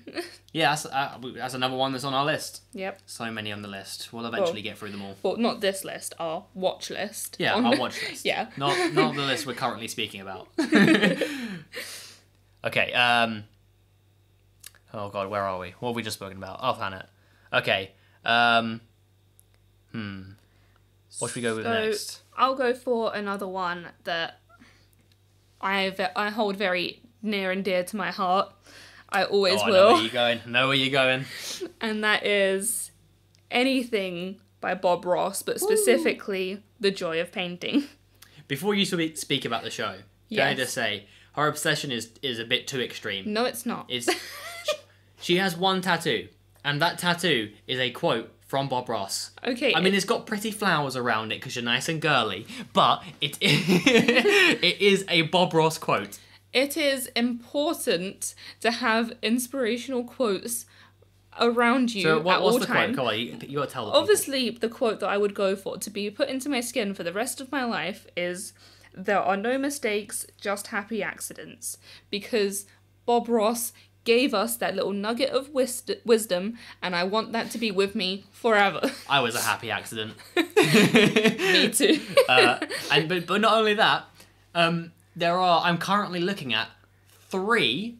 Speaker 2: Yeah, that's another one that's on our list.
Speaker 1: Yep.
Speaker 2: So many on the list. We'll eventually get through them all.
Speaker 1: Well, not this list, our watch list.
Speaker 2: Yeah, our watch list.
Speaker 1: Yeah.
Speaker 2: Not the list we're currently speaking about. Okay, oh god, where are we? What have we just spoken about? Our Planet. Okay. What should we go with next?
Speaker 1: I'll go for another one that I hold very near and dear to my heart. I always
Speaker 2: I
Speaker 1: will.
Speaker 2: know where you're going. Know where you're going.
Speaker 1: And that is anything by Bob Ross, but specifically The Joy of Painting.
Speaker 2: Before you speak about the show, can I just say, her obsession is a bit too extreme.
Speaker 1: No, it's not.
Speaker 2: She has one tattoo, and that tattoo is a quote from Bob Ross.
Speaker 1: Okay.
Speaker 2: I mean, it's got pretty flowers around it because you're nice and girly, but it is a Bob Ross quote.
Speaker 1: It is important to have inspirational quotes around you
Speaker 2: So
Speaker 1: at
Speaker 2: what's
Speaker 1: all
Speaker 2: the
Speaker 1: time.
Speaker 2: quote? Come on, you got to tell the people.
Speaker 1: Obviously, the quote that I would go for to be put into my skin for the rest of my life is, "There are no mistakes, just happy accidents." Because Bob Ross gave us that little nugget of wisdom, and I want that to be with me forever.
Speaker 2: I was a happy accident.
Speaker 1: Me too.
Speaker 2: But not only that, I'm currently looking at three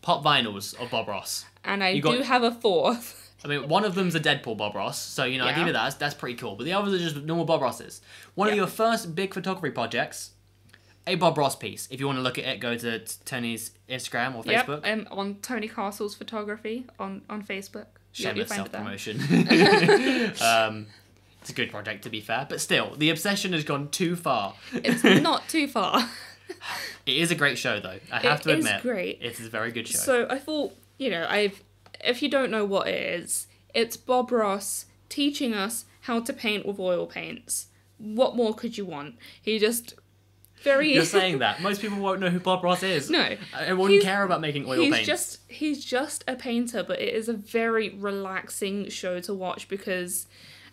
Speaker 2: pop vinyls of Bob Ross.
Speaker 1: And I do have a fourth.
Speaker 2: I mean, one of them's a Deadpool Bob Ross, so, I give you that. That's pretty cool. But the others are just normal Bob Rosses. One of your first big photography projects, a Bob Ross piece. If you want to look at it, go to Tony's Instagram or Facebook.
Speaker 1: Yep, on Tony Castle's photography on Facebook.
Speaker 2: Shameless self-promotion. It's a good project, to be fair. But still, the obsession has gone too far.
Speaker 1: It's not too far.
Speaker 2: It is a great show, though. I have to admit.
Speaker 1: It is great.
Speaker 2: It is a very good show.
Speaker 1: So I thought, if you don't know what it is, it's Bob Ross teaching us how to paint with oil paints. What more could you want? He just
Speaker 2: You're saying that. Most people won't know who Bob Ross is.
Speaker 1: No.
Speaker 2: I wouldn't care about making oil paints.
Speaker 1: He's just a painter, but it is a very relaxing show to watch because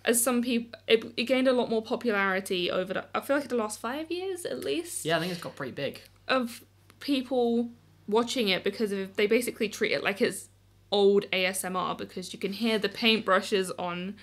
Speaker 1: as some people, it gained a lot more popularity over I feel like the last 5 years at least.
Speaker 2: Yeah, I think it's got pretty big.
Speaker 1: Of people watching it because they basically treat it like it's old ASMR because you can hear the paintbrushes on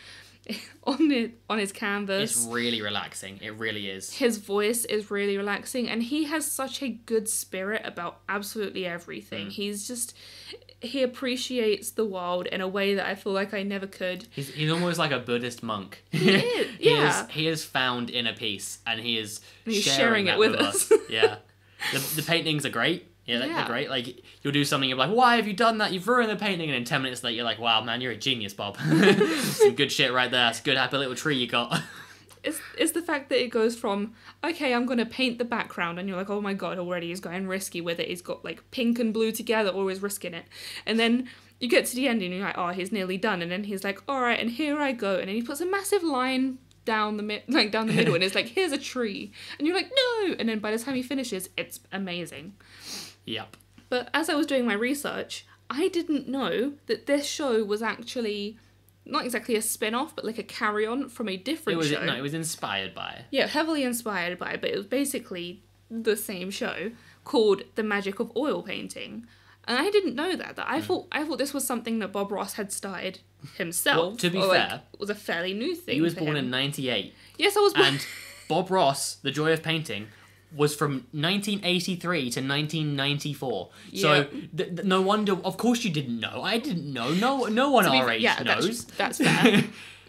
Speaker 1: his canvas.
Speaker 2: It's really relaxing. It really is.
Speaker 1: His voice is really relaxing, and he has such a good spirit about absolutely everything. He appreciates the world in a way that I feel like I never could.
Speaker 2: He's almost like a Buddhist monk.
Speaker 1: He is, yeah.
Speaker 2: He is found inner peace, and he's
Speaker 1: sharing it with us.
Speaker 2: Yeah. The paintings are great. Yeah, they're great. Like, you'll do something, you're like, why have you done that? You've ruined the painting. And then 10 minutes later, you're like, wow, man, you're a genius, Bob. Some good shit right there. It's a good, happy little tree you got.
Speaker 1: It's the fact that it goes from, okay, I'm going to paint the background, and you're like, oh my god, already he's going risky with it. He's got, like, pink and blue together, always risking it. And then you get to the end, and you're like, oh, he's nearly done. And then he's like, all right, and here I go. And then he puts a massive line down the middle, and it's like, here's a tree. And you're like, no! And then by the time he finishes, it's amazing.
Speaker 2: Yep.
Speaker 1: But as I was doing my research, I didn't know that this show was actually not exactly a spin-off, but like a carry-on from a different show.
Speaker 2: No, it was inspired by.
Speaker 1: Yeah, heavily inspired by, but it was basically the same show called The Magic of Oil Painting. And I didn't know that. I thought this was something that Bob Ross had started himself.
Speaker 2: Well, to be fair,
Speaker 1: it was a fairly new thing.
Speaker 2: He was born in 98.
Speaker 1: Yes, I was born.
Speaker 2: And Bob Ross, The Joy of Painting, was from 1983 to 1994. Yeah. So no wonder. Of course, you didn't know. I didn't know. No one our age knows.
Speaker 1: That's fair.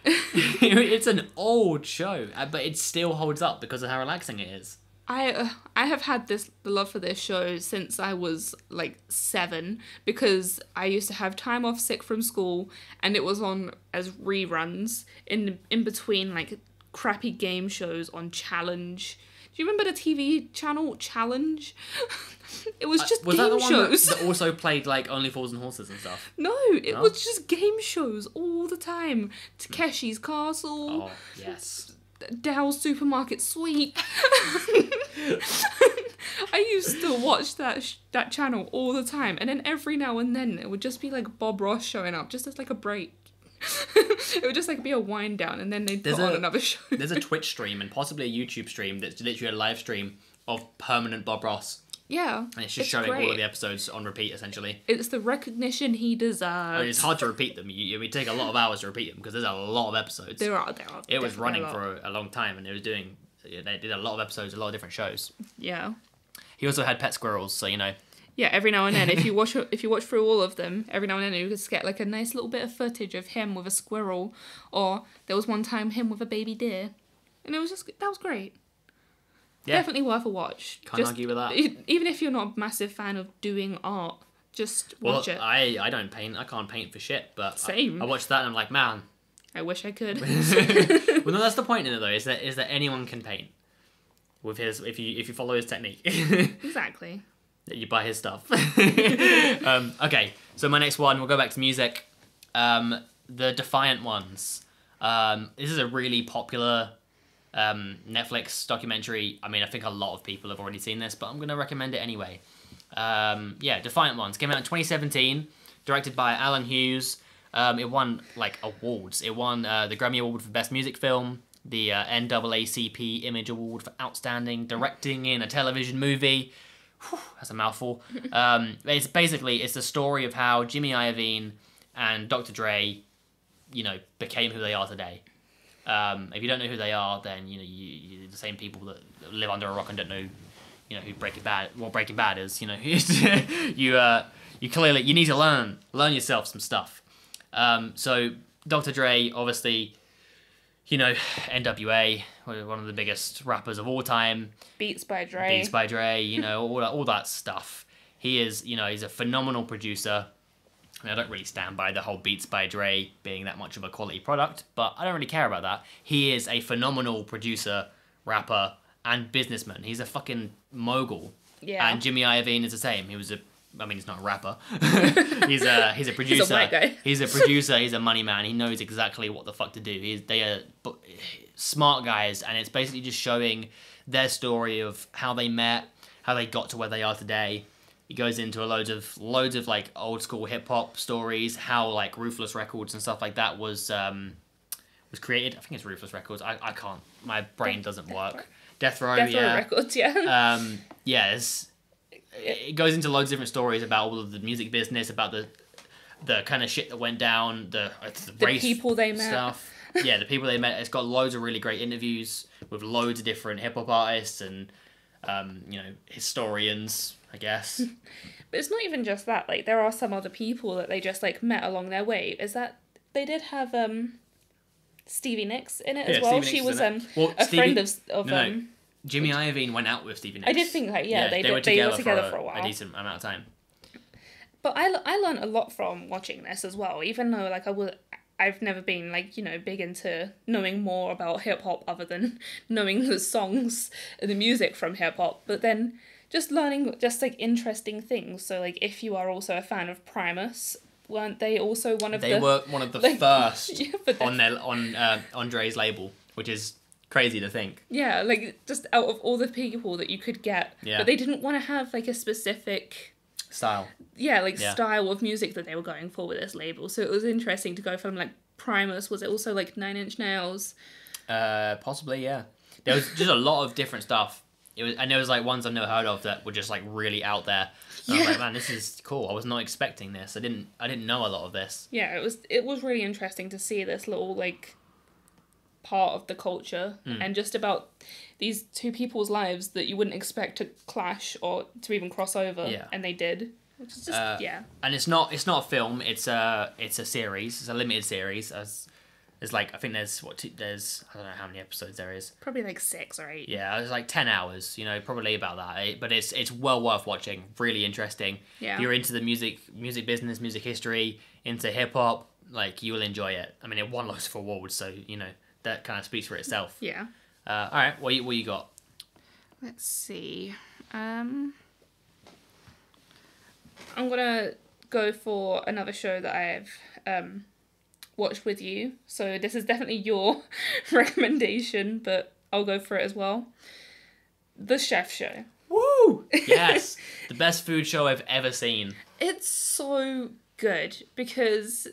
Speaker 2: It's an old show, but it still holds up because of how relaxing it is.
Speaker 1: I have had the love for this show since I was like 7 because I used to have time off sick from school and it was on as reruns in between like crappy game shows on Challenge. Do you remember the TV channel Challenge? It was just
Speaker 2: was
Speaker 1: game
Speaker 2: that the one
Speaker 1: shows.
Speaker 2: that also played like Only Fools and Horses and stuff?
Speaker 1: No, it was just game shows all the time. Takeshi's Castle.
Speaker 2: Oh, yes.
Speaker 1: Dow's Supermarket Sweep. I used to watch that channel all the time, and then every now and then it would just be like Bob Ross showing up, just as like a break. It would just like be a wind down, and then they'd put on another show. There's
Speaker 2: a Twitch stream and possibly a YouTube stream that's literally a live stream of permanent Bob Ross.
Speaker 1: Yeah,
Speaker 2: and it's just showing all of the episodes on repeat, essentially.
Speaker 1: It's the recognition he deserves. I mean,
Speaker 2: it's hard to repeat them. It take a lot of hours to repeat them because there's a lot of episodes.
Speaker 1: There are.
Speaker 2: It was running for a long time, and they did a lot of episodes, a lot of different shows.
Speaker 1: Yeah.
Speaker 2: He also had pet squirrels, so you know.
Speaker 1: Yeah, every now and then, if you watch through all of them, every now and then you just get like a nice little bit of footage of him with a squirrel, or there was one time him with a baby deer, and that was great. Definitely worth a watch.
Speaker 2: Can't argue with that.
Speaker 1: Even if you're not a massive fan of doing art, just watch it.
Speaker 2: I don't paint. I can't paint for shit, but
Speaker 1: Same.
Speaker 2: I watched that and I'm like, man.
Speaker 1: I wish I could.
Speaker 2: Well, no, that's the point in it though. Is that anyone can paint with his if you follow his technique.
Speaker 1: Exactly.
Speaker 2: You buy his stuff. Okay, so my next one, we'll go back to music. The Defiant Ones. This is a really popular Netflix documentary. I mean, I think a lot of people have already seen this, but I'm going to recommend it anyway. Defiant Ones came out in 2017, directed by Alan Hughes. It won like awards. It won the Grammy Award for Best Music Film, the NAACP Image Award for Outstanding Directing in a Television Movie. Whew, that's a mouthful. It's the story of how Jimmy Iovine and Dr. Dre, became who they are today. If you don't know who they are, then you're the same people that live under a rock and don't know, who Breaking Bad is. You clearly need to learn yourself some stuff. So Dr. Dre, obviously, NWA, one of the biggest rappers of all time.
Speaker 1: Beats by Dre,
Speaker 2: all that stuff. He's a phenomenal producer. I mean, I don't really stand by the whole Beats by Dre being that much of a quality product, but I don't really care about that. He is a phenomenal producer, rapper, and businessman. He's a fucking mogul. Yeah. And Jimmy Iovine is the same. He's not a rapper. he's a producer.
Speaker 1: He's a white guy.
Speaker 2: He's a producer. He's a money man. He knows exactly what the fuck to do. They are smart guys, and it's basically just showing their story of how they met, how they got to where they are today. He goes into loads of like old school hip hop stories, how like Ruthless Records and stuff like that was created. I think it's Ruthless Records. I can't. My brain doesn't work. Death Row
Speaker 1: Records, yeah.
Speaker 2: It goes into loads of different stories about all of the music business, about the kind of shit that went down, the race
Speaker 1: people they met.
Speaker 2: Stuff. Yeah, the people they met. It's got loads of really great interviews with loads of different hip hop artists and historians, I guess.
Speaker 1: But it's not even just that. Like, there are some other people that they just like met along their way. Is that they did have Stevie Nicks in it as well? She was friend of
Speaker 2: Jimmy Iovine went out with Stevie Nicks.
Speaker 1: I did think that, they were together for a while.
Speaker 2: A decent amount of time.
Speaker 1: But I learned a lot from watching this as well, even though like I've never been like, big into knowing more about hip hop other than knowing the songs and the music from hip hop, but then just learning just like interesting things. So like if you are also a fan of Primus, weren't they also one of
Speaker 2: They were one of the first on Andre's label, which is crazy to think.
Speaker 1: Yeah, like just out of all the people that you could get, but they didn't want to have like a specific
Speaker 2: style.
Speaker 1: Style of music that they were going for with this label. So it was interesting to go from like Primus. Was it also like 9 Inch Nails?
Speaker 2: Possibly, yeah. There was just a lot of different stuff. There was like ones I've never heard of that were just like really out there. And I was like, man, this is cool. I was not expecting this. I didn't know a lot of this.
Speaker 1: Yeah, it was really interesting to see this little like part of the culture and just about these two people's lives that you wouldn't expect to clash or to even cross over, and they did, which is just
Speaker 2: And it's not a film. It's a series. It's a limited series. There's like I think there's I don't know how many episodes there is.
Speaker 1: Probably like 6 or 8.
Speaker 2: Yeah, it's like 10 hours. Probably about that. But it's well worth watching. Really interesting.
Speaker 1: Yeah.
Speaker 2: If you're into the music business, music history, into hip hop, like you will enjoy it. I mean, it won lots of awards, so that kind of speaks for itself.
Speaker 1: Yeah.
Speaker 2: All right, what you got?
Speaker 1: Let's see. I'm gonna go for another show that I've watched with you. So this is definitely your recommendation, but I'll go for it as well. The Chef Show.
Speaker 2: Woo! Yes, the best food show I've ever seen.
Speaker 1: It's so good because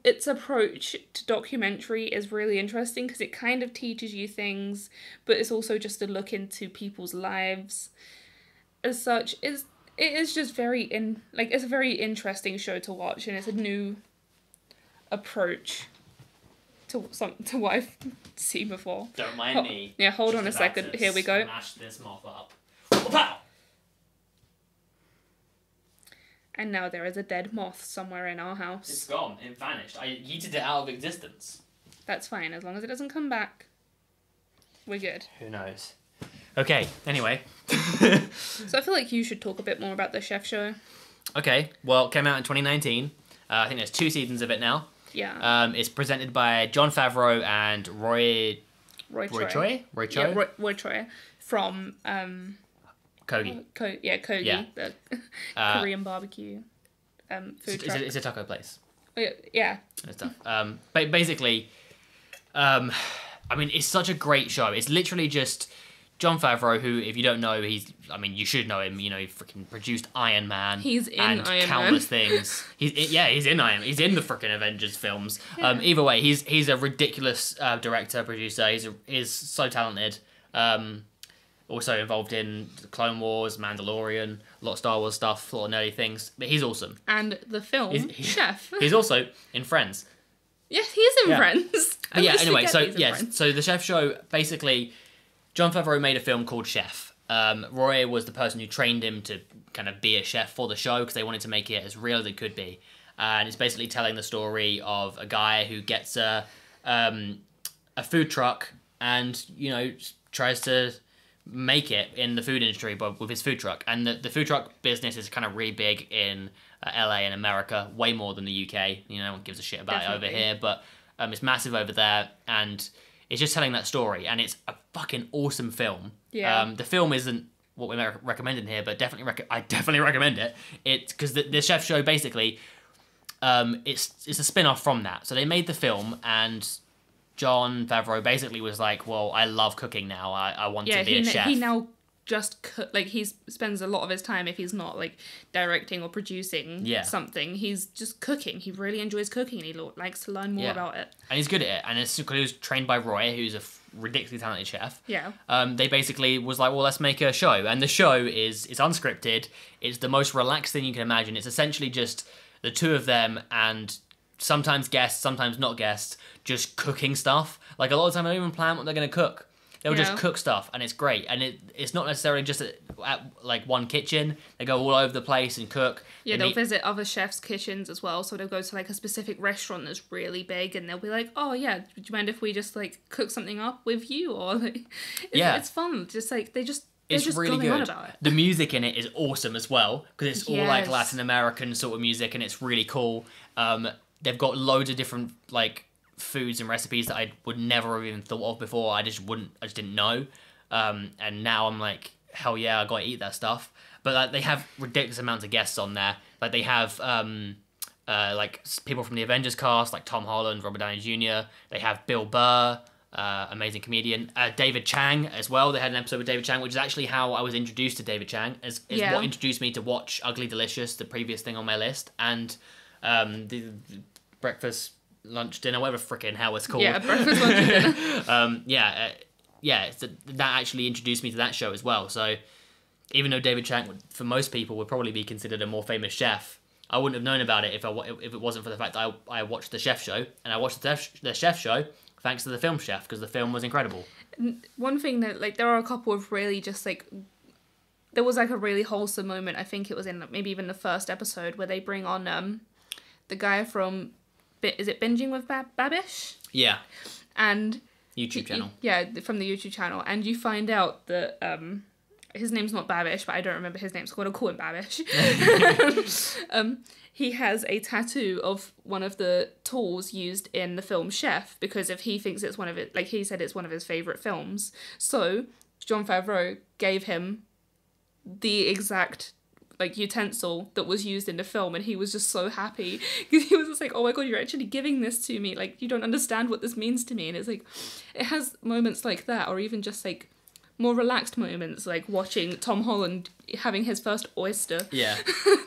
Speaker 1: its approach to documentary is really interesting because it kind of teaches you things, but it's also just a look into people's lives. As such, it is just it's a very interesting show to watch, and it's a new approach to what I've seen before.
Speaker 2: Don't mind me.
Speaker 1: Yeah, hold on a second. Here we go.
Speaker 2: Smash this moth up. Pow!
Speaker 1: And now there is a dead moth somewhere in our house.
Speaker 2: It's gone. It vanished. I yeeted it out of existence.
Speaker 1: That's fine, as long as it doesn't come back. We're good.
Speaker 2: Who knows? Okay, anyway.
Speaker 1: So I feel like you should talk a bit more about the chef show.
Speaker 2: Okay, well, it came out in 2019. I think there's 2 seasons of it now.
Speaker 1: Yeah.
Speaker 2: It's presented by Jon Favreau and Roy Choi?
Speaker 1: Yeah, Roy Choi from
Speaker 2: Kogi.
Speaker 1: Kogi,
Speaker 2: Yeah.
Speaker 1: the Korean barbecue food truck.
Speaker 2: It's a taco place.
Speaker 1: Yeah.
Speaker 2: And stuff. But basically, I mean, it's such a great show. It's literally just Jon Favreau, who, if you don't know, you should know him. You know, he freaking produced Iron Man.
Speaker 1: He's in
Speaker 2: and
Speaker 1: Iron
Speaker 2: countless
Speaker 1: Man.
Speaker 2: things. He's in Iron Man. He's in the freaking Avengers films.
Speaker 1: Yeah.
Speaker 2: Either way, he's a ridiculous director, producer. He's so talented. Also involved in the Clone Wars, Mandalorian, a lot of Star Wars stuff, a lot of nerdy things. But he's awesome.
Speaker 1: And the film Chef.
Speaker 2: He's also in Friends.
Speaker 1: Yes, he is in Friends.
Speaker 2: Anyway, so the Chef show, basically, Jon Favreau made a film called Chef. Roy was the person who trained him to kind of be a chef for the show because they wanted to make it as real as it could be. And it's basically telling the story of a guy who gets a food truck and, you know, tries to make it in the food industry but with his food truck. And the food truck business is kind of really big in LA and America, way more than the UK. You know, no one gives a shit about it over here, but it's massive over there, and it's just telling that story, and it's a fucking awesome film.
Speaker 1: Yeah.
Speaker 2: The film isn't what we're recommending here, but I definitely recommend it. It's because the Chef show basically, it's a spin-off from that. So they made the film, and Jon Favreau basically was like, well, I love cooking now. I want to be a chef.
Speaker 1: He now just he spends a lot of his time, if he's not like directing or producing something, he's just cooking. He really enjoys cooking, and he likes to learn more about it.
Speaker 2: And he's good at it. And it's because he was trained by Roy, who's a ridiculously talented chef.
Speaker 1: Yeah.
Speaker 2: They basically was like, well, let's make a show. And the show it's unscripted. It's the most relaxed thing you can imagine. It's essentially just the two of them and sometimes guests, sometimes not guests, just cooking stuff. Like, a lot of the time, they don't even plan what they're going to cook. They'll just cook stuff, and it's great. And it's not necessarily just at like one kitchen. They go all over the place and cook.
Speaker 1: Yeah, they'll visit other chefs' kitchens as well. So they'll go to like a specific restaurant that's really big, and they'll be like, "Oh yeah, do you mind if we just like cook something up with you?" Or like, it's fun. Just like they're just
Speaker 2: really
Speaker 1: going on
Speaker 2: good.
Speaker 1: about it.
Speaker 2: The music in it is awesome as well, because it's all like Latin American sort of music, and it's really cool. They've got loads of different like foods and recipes that I would never have even thought of before. I just didn't know. And now I'm like, hell yeah, I gotta eat that stuff. But like, they have ridiculous amounts of guests on there. Like, they have like people from the Avengers cast, like Tom Holland, Robert Downey Jr. They have Bill Burr, amazing comedian. David Chang as well. They had an episode with David Chang, which is actually how I was introduced to David Chang. Is what introduced me to watch Ugly Delicious, the previous thing on my list, and the breakfast, lunch, dinner, whatever frickin' hell it's called.
Speaker 1: Yeah, breakfast, lunch, dinner.
Speaker 2: That actually introduced me to that show as well. So even though David Chang, for most people, would probably be considered a more famous chef, I wouldn't have known about it if it wasn't for the fact that I watched the Chef show, and I watched the Chef show thanks to the film Chef, because the film was incredible.
Speaker 1: One thing that, like, there are a couple of really just like, there was like a really wholesome moment. I think it was in maybe even the first episode where they bring on the guy from, is it Binging with Babish?
Speaker 2: Yeah.
Speaker 1: And
Speaker 2: YouTube channel.
Speaker 1: From the YouTube channel. And you find out that his name's not Babish, but I don't remember his name, so I'm going to call him Babish. He has a tattoo of one of the tools used in the film Chef, because if he thinks it's one of it, like he said, it's one of his favourite films. So Jon Favreau gave him the exact like utensil that was used in the film, and he was just so happy because he was just like, oh my god, you're actually giving this to me, like you don't understand what this means to me. And it's like, it has moments like that, or even just like more relaxed moments, like watching Tom Holland having his first oyster.
Speaker 2: Yeah,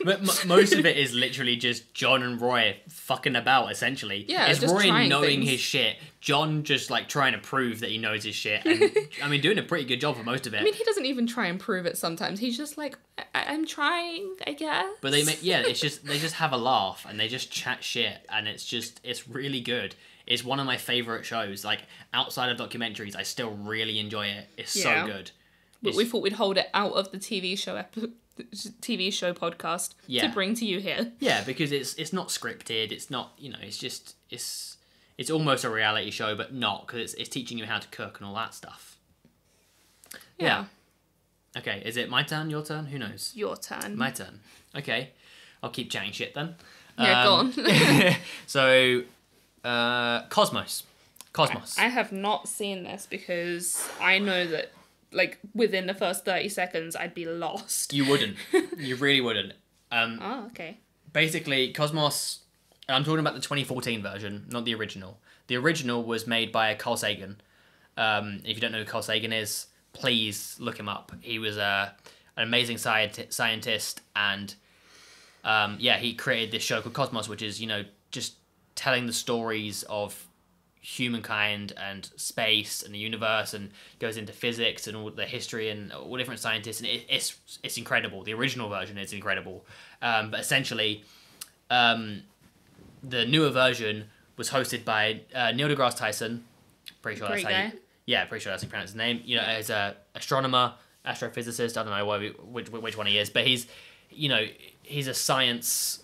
Speaker 2: but most of it is literally just John and Roy fucking about, essentially.
Speaker 1: Yeah,
Speaker 2: it's
Speaker 1: just
Speaker 2: Roy knowing
Speaker 1: things.
Speaker 2: his shit, John just like trying to prove that he knows his shit, and I mean doing a pretty good job for most of it.
Speaker 1: I mean, he doesn't even try and prove it sometimes. He's just like, I'm trying, I guess.
Speaker 2: But they just have a laugh and they just chat shit, and it's really good. It's one of my favourite shows. Like, outside of documentaries, I still really enjoy it. It's so good.
Speaker 1: But we thought we'd hold it out of the TV show podcast to bring to you here.
Speaker 2: Yeah, because it's not scripted. It's not, it's almost a reality show, but not, because it's teaching you how to cook and all that stuff. Yeah. Okay, is it my turn, your turn? Who knows?
Speaker 1: Your turn.
Speaker 2: My turn. Okay, I'll keep chatting shit then.
Speaker 1: Yeah, go on.
Speaker 2: So, Cosmos.
Speaker 1: I have not seen this because I know that, like, within the first 30 seconds, I'd be lost.
Speaker 2: You wouldn't. You really wouldn't.
Speaker 1: Oh, okay.
Speaker 2: Basically, Cosmos... I'm talking about the 2014 version, not the original. The original was made by Carl Sagan. If you don't know who Carl Sagan is, please look him up. He was an amazing scientist, and he created this show called Cosmos, which is, just telling the stories of humankind and space and the universe, and goes into physics and all the history and all different scientists, and it's incredible. The original version is incredible, but essentially, the newer version was hosted by Neil deGrasse Tyson. Pretty sure that's how pretty sure that's how you pronounce his name. As a astronomer, astrophysicist. I don't know which one he is, but he's a science.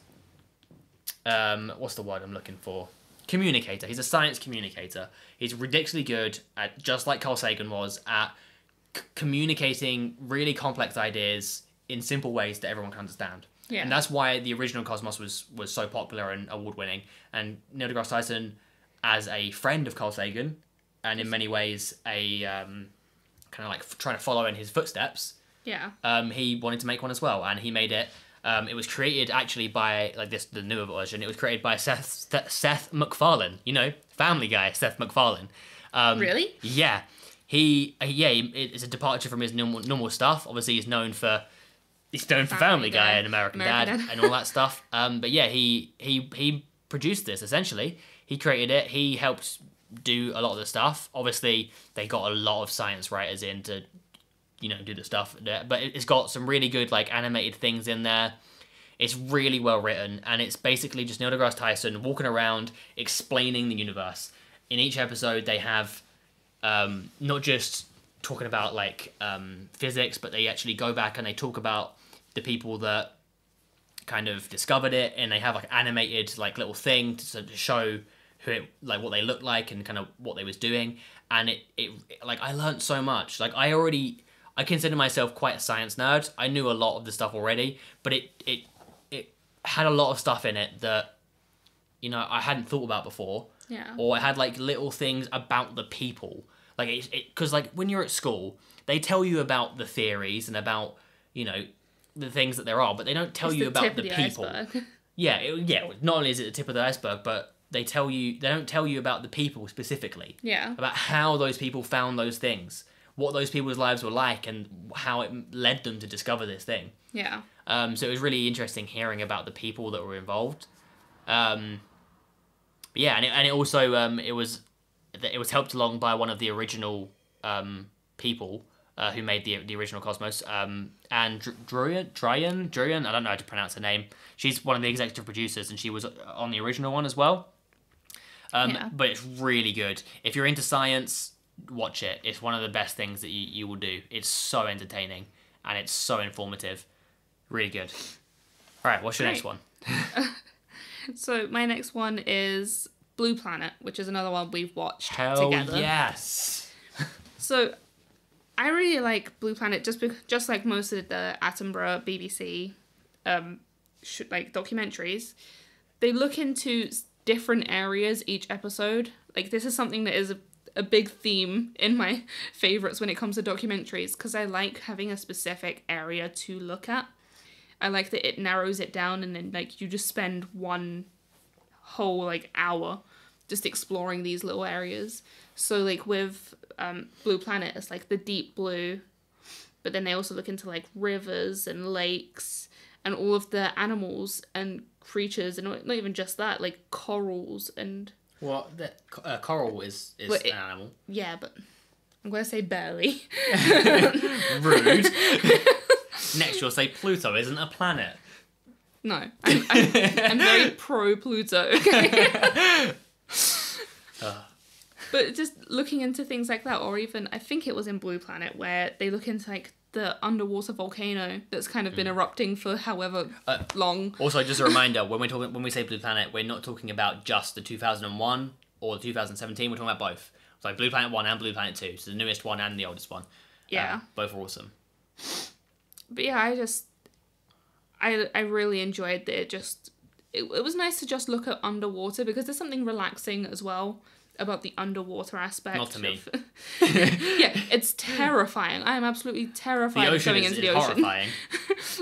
Speaker 2: What's the word I'm looking for? Communicator. He's a science communicator. He's ridiculously good at, just like Carl Sagan was, at communicating really complex ideas in simple ways that everyone can understand. Yeah. And that's why the original Cosmos was so popular and award-winning. And Neil deGrasse Tyson, as a friend of Carl Sagan, and in many ways a kind of like trying to follow in his footsteps, he wanted to make one as well. And he made it. It was created actually by, the newer version, it was created by Seth MacFarlane. Family Guy, Seth MacFarlane.
Speaker 1: Really?
Speaker 2: Yeah. It's a departure from his normal stuff. Obviously, he's known for Family Guy and American Dad and all that stuff. But yeah, he produced this, essentially. He created it. He helped do a lot of the stuff. Obviously, they got a lot of science writers in to, do the stuff. But it's got some really good, animated things in there. It's really well written, and it's basically just Neil deGrasse Tyson walking around explaining the universe. In each episode, they have not just talking about physics, but they actually go back and they talk about the people that kind of discovered it, and they have animated little thing to show who it, what they look like and kind of what they was doing. And it I learned so much. I consider myself quite a science nerd. I knew a lot of the stuff already, but it had a lot of stuff in it that I hadn't thought about before.
Speaker 1: Yeah.
Speaker 2: Or it had little things about the people. Because when you're at school, they tell you about the theories and about the things that there are, but they don't tell you about the people. Yeah. Not only is it the tip of the iceberg, but they don't tell you about the people specifically.
Speaker 1: Yeah.
Speaker 2: About how those people found those things, what those people's lives were like, and how it led them to discover this thing.
Speaker 1: Yeah.
Speaker 2: So it was really interesting hearing about the people that were involved. And it also it was helped along by one of the original people who made the original Cosmos, and Druyan, I don't know how to pronounce her name. She's one of the executive producers, and she was on the original one as well. But it's really good. If you're into science, watch it. It's one of the best things that you will do. It's so entertaining, and it's so informative. Really good. All right, what's your next one?
Speaker 1: So my next one is Blue Planet, which is another one we've watched together.
Speaker 2: Hell yes!
Speaker 1: So I really like Blue Planet just like most of the Attenborough BBC documentaries. They look into different areas each episode. This is something that is a big theme in my favourites when it comes to documentaries, because I like having a specific area to look at. I like that it narrows it down, and then you just spend one whole hour just exploring these little areas. So with Blue Planet, it's the deep blue, but then they also look into rivers and lakes and all of the animals and creatures, and not even just that, corals and...
Speaker 2: Well, coral is an animal.
Speaker 1: Yeah, but I'm going to say barely.
Speaker 2: Rude. Next, you'll say Pluto isn't a planet.
Speaker 1: No, I'm very pro Pluto. Okay? But just looking into things like that, or even I think it was in Blue Planet where they look into the underwater volcano that's kind of been erupting for however long. Also, just a reminder:
Speaker 2: when we say Blue Planet, we're not talking about just the 2001 or the 2017. We're talking about both. It's Blue Planet 1 and Blue Planet 2, so the newest one and the oldest one.
Speaker 1: Yeah,
Speaker 2: both are awesome.
Speaker 1: But yeah, I really enjoyed it. It was nice to just look at underwater, because there's something relaxing as well about the underwater aspect.
Speaker 2: Not to me.
Speaker 1: Yeah, it's terrifying. I am absolutely terrified of going into the ocean.
Speaker 2: Horrifying.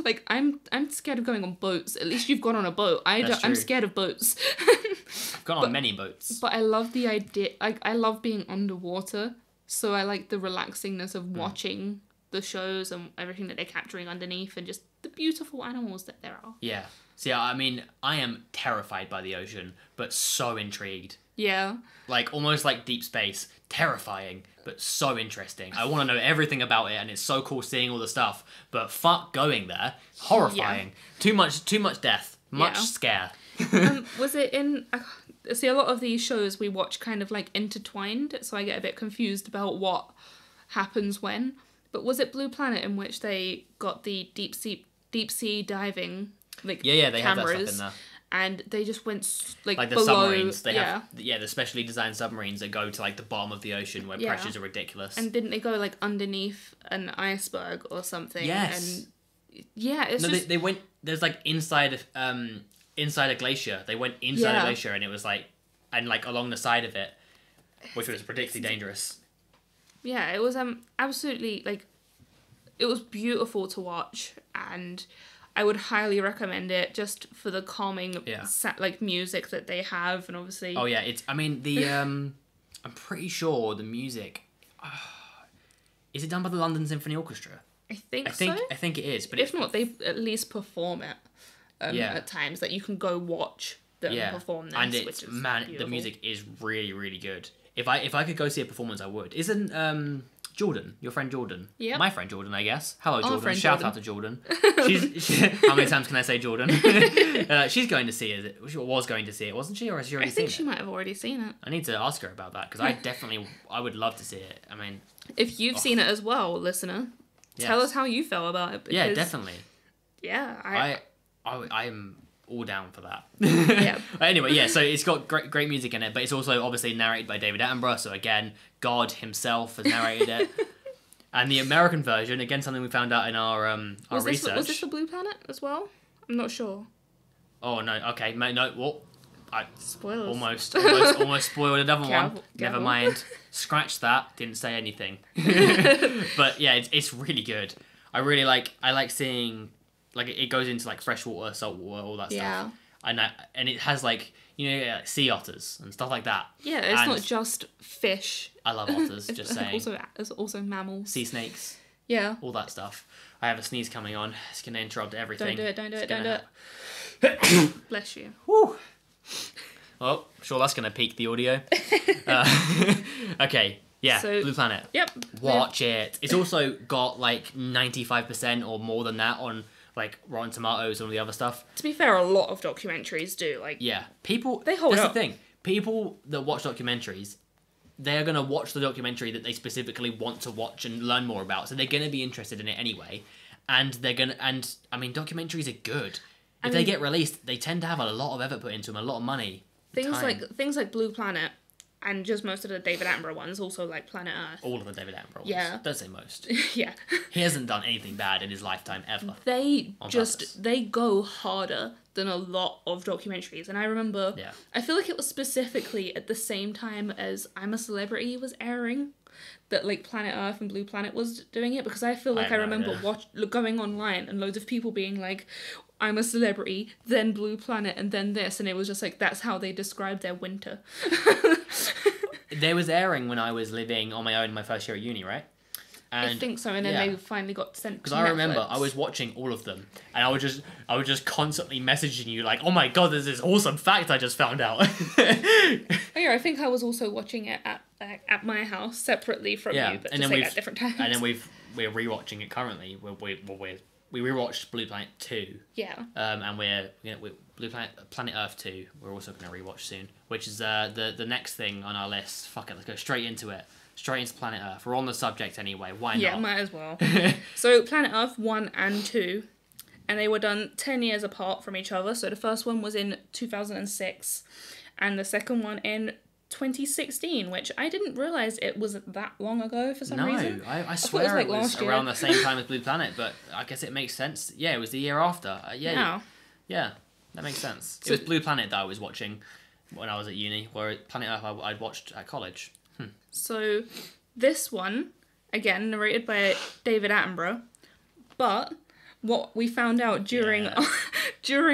Speaker 1: Like, I'm scared of going on boats. At least you've gone on a boat. I'm scared of boats.
Speaker 2: I've gone on many boats.
Speaker 1: But I love the idea. I love being underwater. So I like the relaxingness of watching the shows and everything that they're capturing underneath, and just the beautiful animals that there are.
Speaker 2: Yeah. See, I mean, I am terrified by the ocean, but so intrigued.
Speaker 1: Yeah.
Speaker 2: Like, almost like Deep Space. Terrifying, but so interesting. I want to know everything about it, and it's so cool seeing all the stuff. But fuck going there. Horrifying. Yeah. Too much death. Much scare.
Speaker 1: Was it in... see, a lot of these shows we watch kind of, like, intertwined, so I get a bit confused about what happens when. But was it Blue Planet in which they got the deep sea diving, like,
Speaker 2: they
Speaker 1: cameras,
Speaker 2: have that stuff in there.
Speaker 1: And they just went, like
Speaker 2: the
Speaker 1: below,
Speaker 2: submarines. They have the specially designed submarines that go to, like, the bottom of the ocean where pressures are ridiculous.
Speaker 1: And didn't they go, like, underneath an iceberg or something?
Speaker 2: Yes.
Speaker 1: And it's just...
Speaker 2: they went. There's, like, inside a glacier. They went inside a glacier, and it was like, and like along the side of it, which was particularly dangerous. Yeah,
Speaker 1: it was absolutely, like, it was beautiful to watch, and I would highly recommend it just for the calming like music that they have, and obviously.
Speaker 2: Oh yeah, I'm pretty sure the music. Is it done by the London Symphony Orchestra?
Speaker 1: I think so.
Speaker 2: I think it is, but
Speaker 1: if not, they at least perform it. At times that you can go watch them perform this,
Speaker 2: and it's
Speaker 1: which is
Speaker 2: beautiful. The music is really, really good. If I could go see a performance, I would. Isn't Jordan, your friend Jordan?
Speaker 1: Yeah.
Speaker 2: My friend Jordan, I guess. Hello, Jordan.
Speaker 1: Friend
Speaker 2: Shout
Speaker 1: Jordan.
Speaker 2: out to Jordan. How many times can I say Jordan? She's going to see it. She was going to see it, wasn't she? Or has she already seen it?
Speaker 1: I think she might have already seen it.
Speaker 2: I need to ask her about that, because I would love to see it. I mean...
Speaker 1: If you've seen it as well, listener, tell us how you felt about it. Because,
Speaker 2: yeah, definitely.
Speaker 1: Yeah,
Speaker 2: I'm all down for that.
Speaker 1: Yeah.
Speaker 2: Anyway, so it's got great music in it, but it's also obviously narrated by David Attenborough, so again, God himself has narrated it. And the American version, again, something we found out in our research.
Speaker 1: Was this the Blue Planet as well? I'm not sure.
Speaker 2: Oh, no, okay, no, what?
Speaker 1: Spoilers.
Speaker 2: Almost spoiled another one. Never mind. Scratch that. Didn't say anything. But yeah, it's really good. I like seeing, like, it goes into, like, freshwater, saltwater, all that stuff. And it has, like, like sea otters and stuff like that.
Speaker 1: Yeah, it's not just fish.
Speaker 2: I love otters, just saying.
Speaker 1: It's also mammals.
Speaker 2: Sea snakes.
Speaker 1: Yeah.
Speaker 2: All that stuff. I have a sneeze coming on. It's going to interrupt everything.
Speaker 1: Don't do it. Bless you.
Speaker 2: Whew. Well, sure, that's going to peak the audio. Okay, yeah, so, Blue Planet.
Speaker 1: Yep.
Speaker 2: Watch it. It's also got, like, 95% or more than that on, like, Rotten Tomatoes and all the other stuff.
Speaker 1: To be fair, a lot of documentaries do. Like,
Speaker 2: yeah, people...
Speaker 1: They hold up.
Speaker 2: That's the thing. People that watch documentaries, they're going to watch the documentary that they specifically want to watch and learn more about, so they're going to be interested in it anyway. And they're going to... And, I mean, documentaries are good. If they get released, they tend to have a lot of effort put into them, a lot of money.
Speaker 1: Things like Blue Planet, and just most of the David Attenborough ones, also like Planet Earth.
Speaker 2: All of the David Attenborough ones.
Speaker 1: Yeah.
Speaker 2: Don't say most.
Speaker 1: Yeah.
Speaker 2: He hasn't done anything bad in his lifetime ever.
Speaker 1: They go harder than a lot of documentaries. And I remember, I feel like it was specifically at the same time as I'm a Celebrity was airing, that, like, Planet Earth and Blue Planet was doing it, because I feel like I remember going online and loads of people being like, I'm a Celebrity, then Blue Planet, and then this, and it was just like, that's how they described their winter.
Speaker 2: They was airing when I was living on my own in my first year at uni, right? And
Speaker 1: I think so, and then they finally got sent to
Speaker 2: Because I remember I was watching all of them, and I was just constantly messaging you like, oh my god, there's this awesome fact I just found out.
Speaker 1: Oh yeah, I think I was also watching it at my house separately from you, but just at different times.
Speaker 2: And then we're rewatching it currently. We rewatched Blue Planet 2.
Speaker 1: Yeah.
Speaker 2: And we're Planet Earth 2. We're also going to rewatch soon, which is the next thing on our list. Fuck it, let's go straight into it. Straight into Planet Earth. We're on the subject anyway. Why not?
Speaker 1: Yeah, might as well. So Planet Earth 1 and 2, and they were done 10 years apart from each other. So the first one was in 2006, and the second one in 2016, which I didn't realise it was that long ago for some reason.
Speaker 2: No, I swear it was around the same time as Blue Planet, but I guess it makes sense. Yeah, it was the year after. Yeah, that makes sense. It was Blue Planet that I was watching when I was at uni, where Planet Earth I'd watched at college.
Speaker 1: So this one, again, narrated by David Attenborough, but what we found out during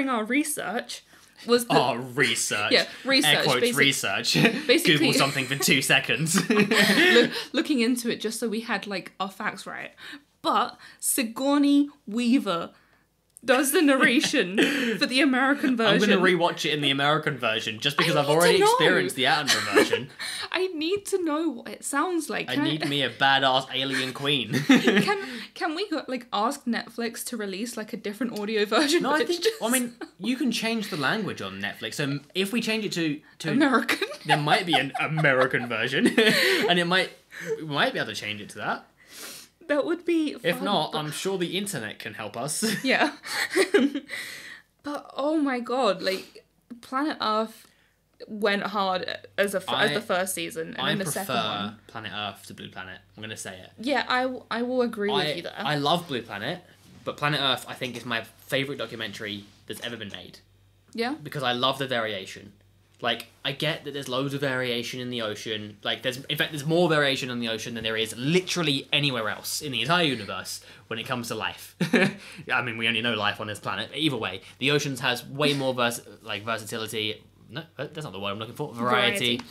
Speaker 1: our research was that...
Speaker 2: research.
Speaker 1: Yeah, research.
Speaker 2: Air quotes, research.
Speaker 1: Basically,
Speaker 2: Google something for 2 seconds.
Speaker 1: looking into it just so we had, like, our facts right. But Sigourney Weaver does the narration for the American version.
Speaker 2: I'm going to rewatch it in the American version just because I've already experienced the Attenborough version.
Speaker 1: I need to know what it sounds like.
Speaker 2: I need me a badass alien queen.
Speaker 1: Can we like ask Netflix to release like a different audio version?
Speaker 2: No, I mean, you can change the language on Netflix. So if we change it to
Speaker 1: American,
Speaker 2: there might be an American version, and we might be able to change it to that.
Speaker 1: That would be fun.
Speaker 2: If not, I'm sure the internet can help us.
Speaker 1: Yeah. But oh my god, like Planet Earth went hard as the first season, and then the second one.
Speaker 2: I prefer Planet Earth to Blue Planet. I'm gonna say it.
Speaker 1: Yeah, I will agree with you there.
Speaker 2: I love Blue Planet, but Planet Earth I think is my favourite documentary that's ever been made.
Speaker 1: Yeah.
Speaker 2: Because I love the variation. Like, I get that there's loads of variation in the ocean. Like, there's more variation in the ocean than there is literally anywhere else in the entire universe when it comes to life. I mean, we only know life on this planet. But either way, the oceans has way more versatility. No, that's not the word I'm looking for. Variety.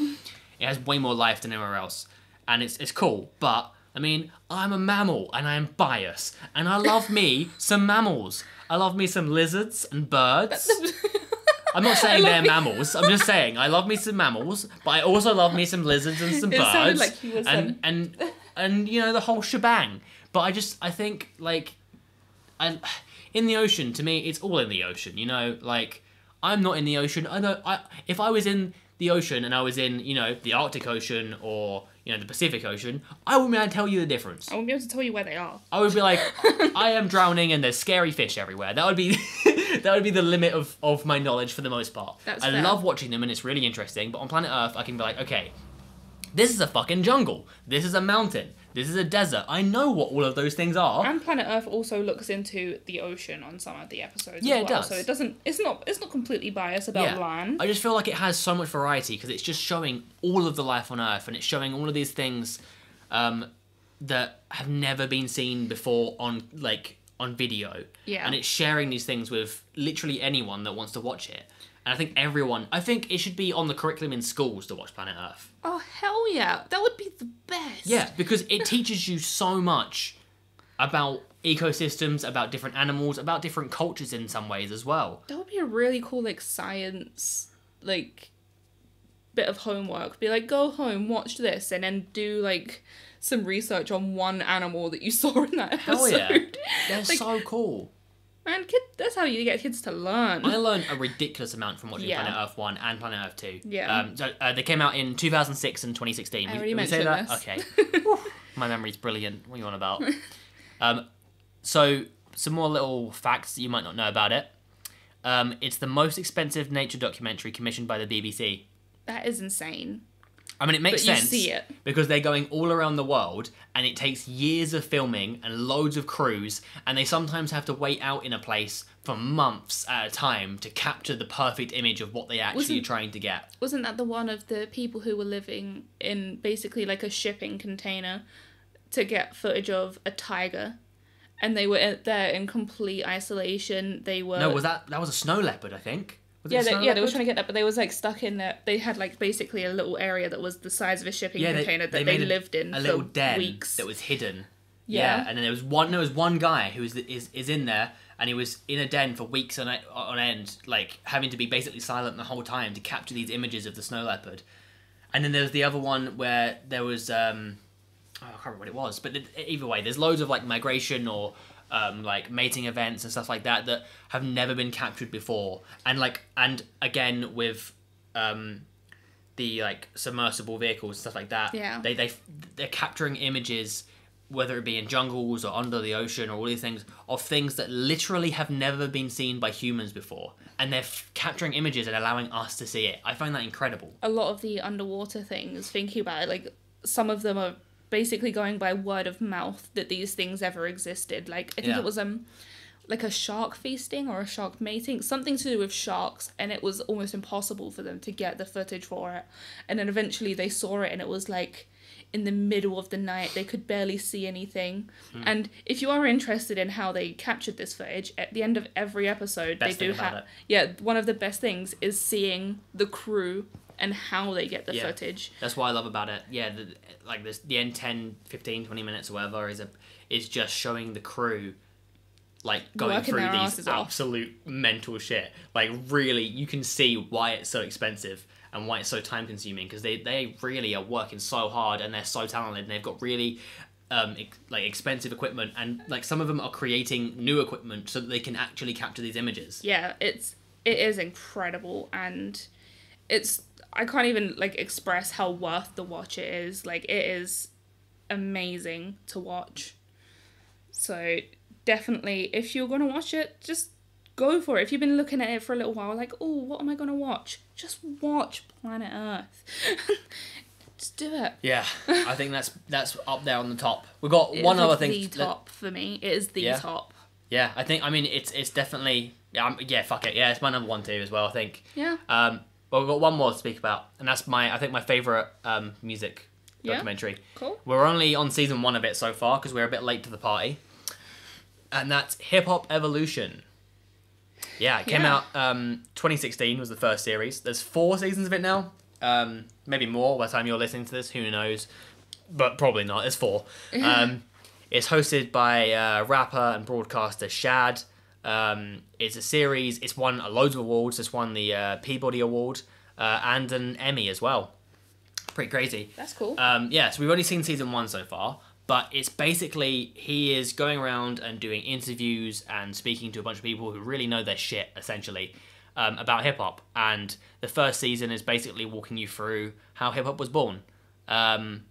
Speaker 2: It has way more life than anywhere else. And it's cool. But, I mean, I'm a mammal and I am biased. And I love me some mammals. I love me some lizards and birds. I'm not saying they're mammals. I'm just saying I love me some mammals, but I also love me some lizards and some birds. It sounded like he was and you know, the whole shebang. But I think like in the ocean, to me, it's all in the ocean. You know, like I'm not in the ocean. If I was in the ocean and I was in, you know, the Arctic Ocean or, you know, the Pacific Ocean, I wouldn't be able to tell you the difference.
Speaker 1: I wouldn't be able to tell you where they are.
Speaker 2: I would be like, I am drowning and there's scary fish everywhere. That would be the limit of my knowledge for the most part. I love watching them and it's really interesting, but on Planet Earth I can be like, okay, this is a fucking jungle. This is a mountain. This is a desert. I know what all of those things are.
Speaker 1: And Planet Earth also looks into the ocean on some of the episodes.
Speaker 2: Yeah,
Speaker 1: as well.
Speaker 2: it does.
Speaker 1: So it's not completely biased about land.
Speaker 2: I just feel like it has so much variety because it's just showing all of the life on Earth and it's showing all of these things that have never been seen before on video.
Speaker 1: Yeah.
Speaker 2: And it's sharing these things with literally anyone that wants to watch it. And I think it should be on the curriculum in schools to watch Planet Earth.
Speaker 1: Oh, hell yeah. That would be the best.
Speaker 2: Yeah, because it teaches you so much about ecosystems, about different animals, about different cultures in some ways as well.
Speaker 1: That would be a really cool, like, science, like, bit of homework. Be like, go home, watch this, and then do, like, some research on one animal that you saw in that episode.
Speaker 2: Hell yeah. They're so cool.
Speaker 1: Man, that's how you get kids to learn.
Speaker 2: I learned a ridiculous amount from watching Planet Earth 1 and Planet Earth 2.
Speaker 1: Yeah.
Speaker 2: So they came out in 2006 and 2016.
Speaker 1: I already mentioned this.
Speaker 2: Okay. My memory's brilliant. What are you on about? So, some more little facts that you might not know about it. It's the most expensive nature documentary commissioned by the BBC.
Speaker 1: That is insane.
Speaker 2: I mean, it makes sense.
Speaker 1: You see it.
Speaker 2: Because they're going all around the world, and it takes years of filming and loads of crews, and they sometimes have to wait out in a place for months at a time to capture the perfect image of what they actually are trying to get.
Speaker 1: Wasn't that the one of the people who were living in basically like a shipping container to get footage of a tiger? And they were there in complete isolation. They were...
Speaker 2: No, that was a snow leopard, I think.
Speaker 1: They were trying to get that, but they was like stuck in there. They had like basically a little area that was the size of a shipping container that they lived in
Speaker 2: a little
Speaker 1: for
Speaker 2: den
Speaker 1: weeks.
Speaker 2: That was hidden. Yeah, and then there was one guy who is in there, and he was in a den for weeks on end, like having to be basically silent the whole time to capture these images of the snow leopard. And then there was the other one where there was I can't remember what it was, but either way, there's loads of like migration or like mating events and stuff like that have never been captured before, and again with the like submersible vehicles and stuff like that.
Speaker 1: Yeah,
Speaker 2: they're capturing images whether it be in jungles or under the ocean or all these things, of things that literally have never been seen by humans before. And they're capturing images and allowing us to see it. I find that incredible.
Speaker 1: A lot of the underwater things, thinking about it, like, some of them are basically going by word of mouth that these things ever existed. Like, I think it was, like a shark feasting or a shark mating, something to do with sharks, and it was almost impossible for them to get the footage for it. And then eventually they saw it, and it was like in the middle of the night, they could barely see anything. And if you are interested in how they captured this footage, at the end of every episode,
Speaker 2: Best
Speaker 1: they do have one of the best things is seeing the crew and how they get the footage.
Speaker 2: That's what I love about it. Yeah, the end 10, 15, 20 minutes or whatever is just showing the crew like going
Speaker 1: working
Speaker 2: through
Speaker 1: their
Speaker 2: these
Speaker 1: asses off.
Speaker 2: absolute mental shit. Like, really, you can see why it's so expensive and why it's so time consuming, because they really are working so hard and they're so talented and they've got really like expensive equipment, and like some of them are creating new equipment so that they can actually capture these images.
Speaker 1: Yeah, it is incredible, and I can't even like express how worth the watch it is. Like, it is amazing to watch. So definitely, if you're gonna watch it, just go for it. If you've been looking at it for a little while, like, oh, what am I gonna watch? Just watch Planet Earth. Just do it.
Speaker 2: Yeah, I think that's up there on the top. We've got one other thing.
Speaker 1: The top for me. It is the top.
Speaker 2: Yeah, I mean, it's definitely fuck it. Yeah, it's my number one too as well, I think.
Speaker 1: Yeah.
Speaker 2: Well, we've got one more to speak about, and that's my favourite music documentary.
Speaker 1: Cool.
Speaker 2: We're only on season 1 of it so far because we're a bit late to the party. And that's Hip Hop Evolution. Yeah, it came out 2016 was the first series. There's 4 seasons of it now. Maybe more by the time you're listening to this, who knows. But probably not, there's 4. It's hosted by rapper and broadcaster Shad. It's a series, it's won loads of awards. It's won the Peabody Award and an Emmy as well. Pretty crazy.
Speaker 1: That's cool.
Speaker 2: So we've only seen season 1 so far. But it's basically, he is going around and doing interviews and speaking to a bunch of people who really know their shit, essentially, about hip-hop. And the first season is basically walking you through how hip-hop was born. And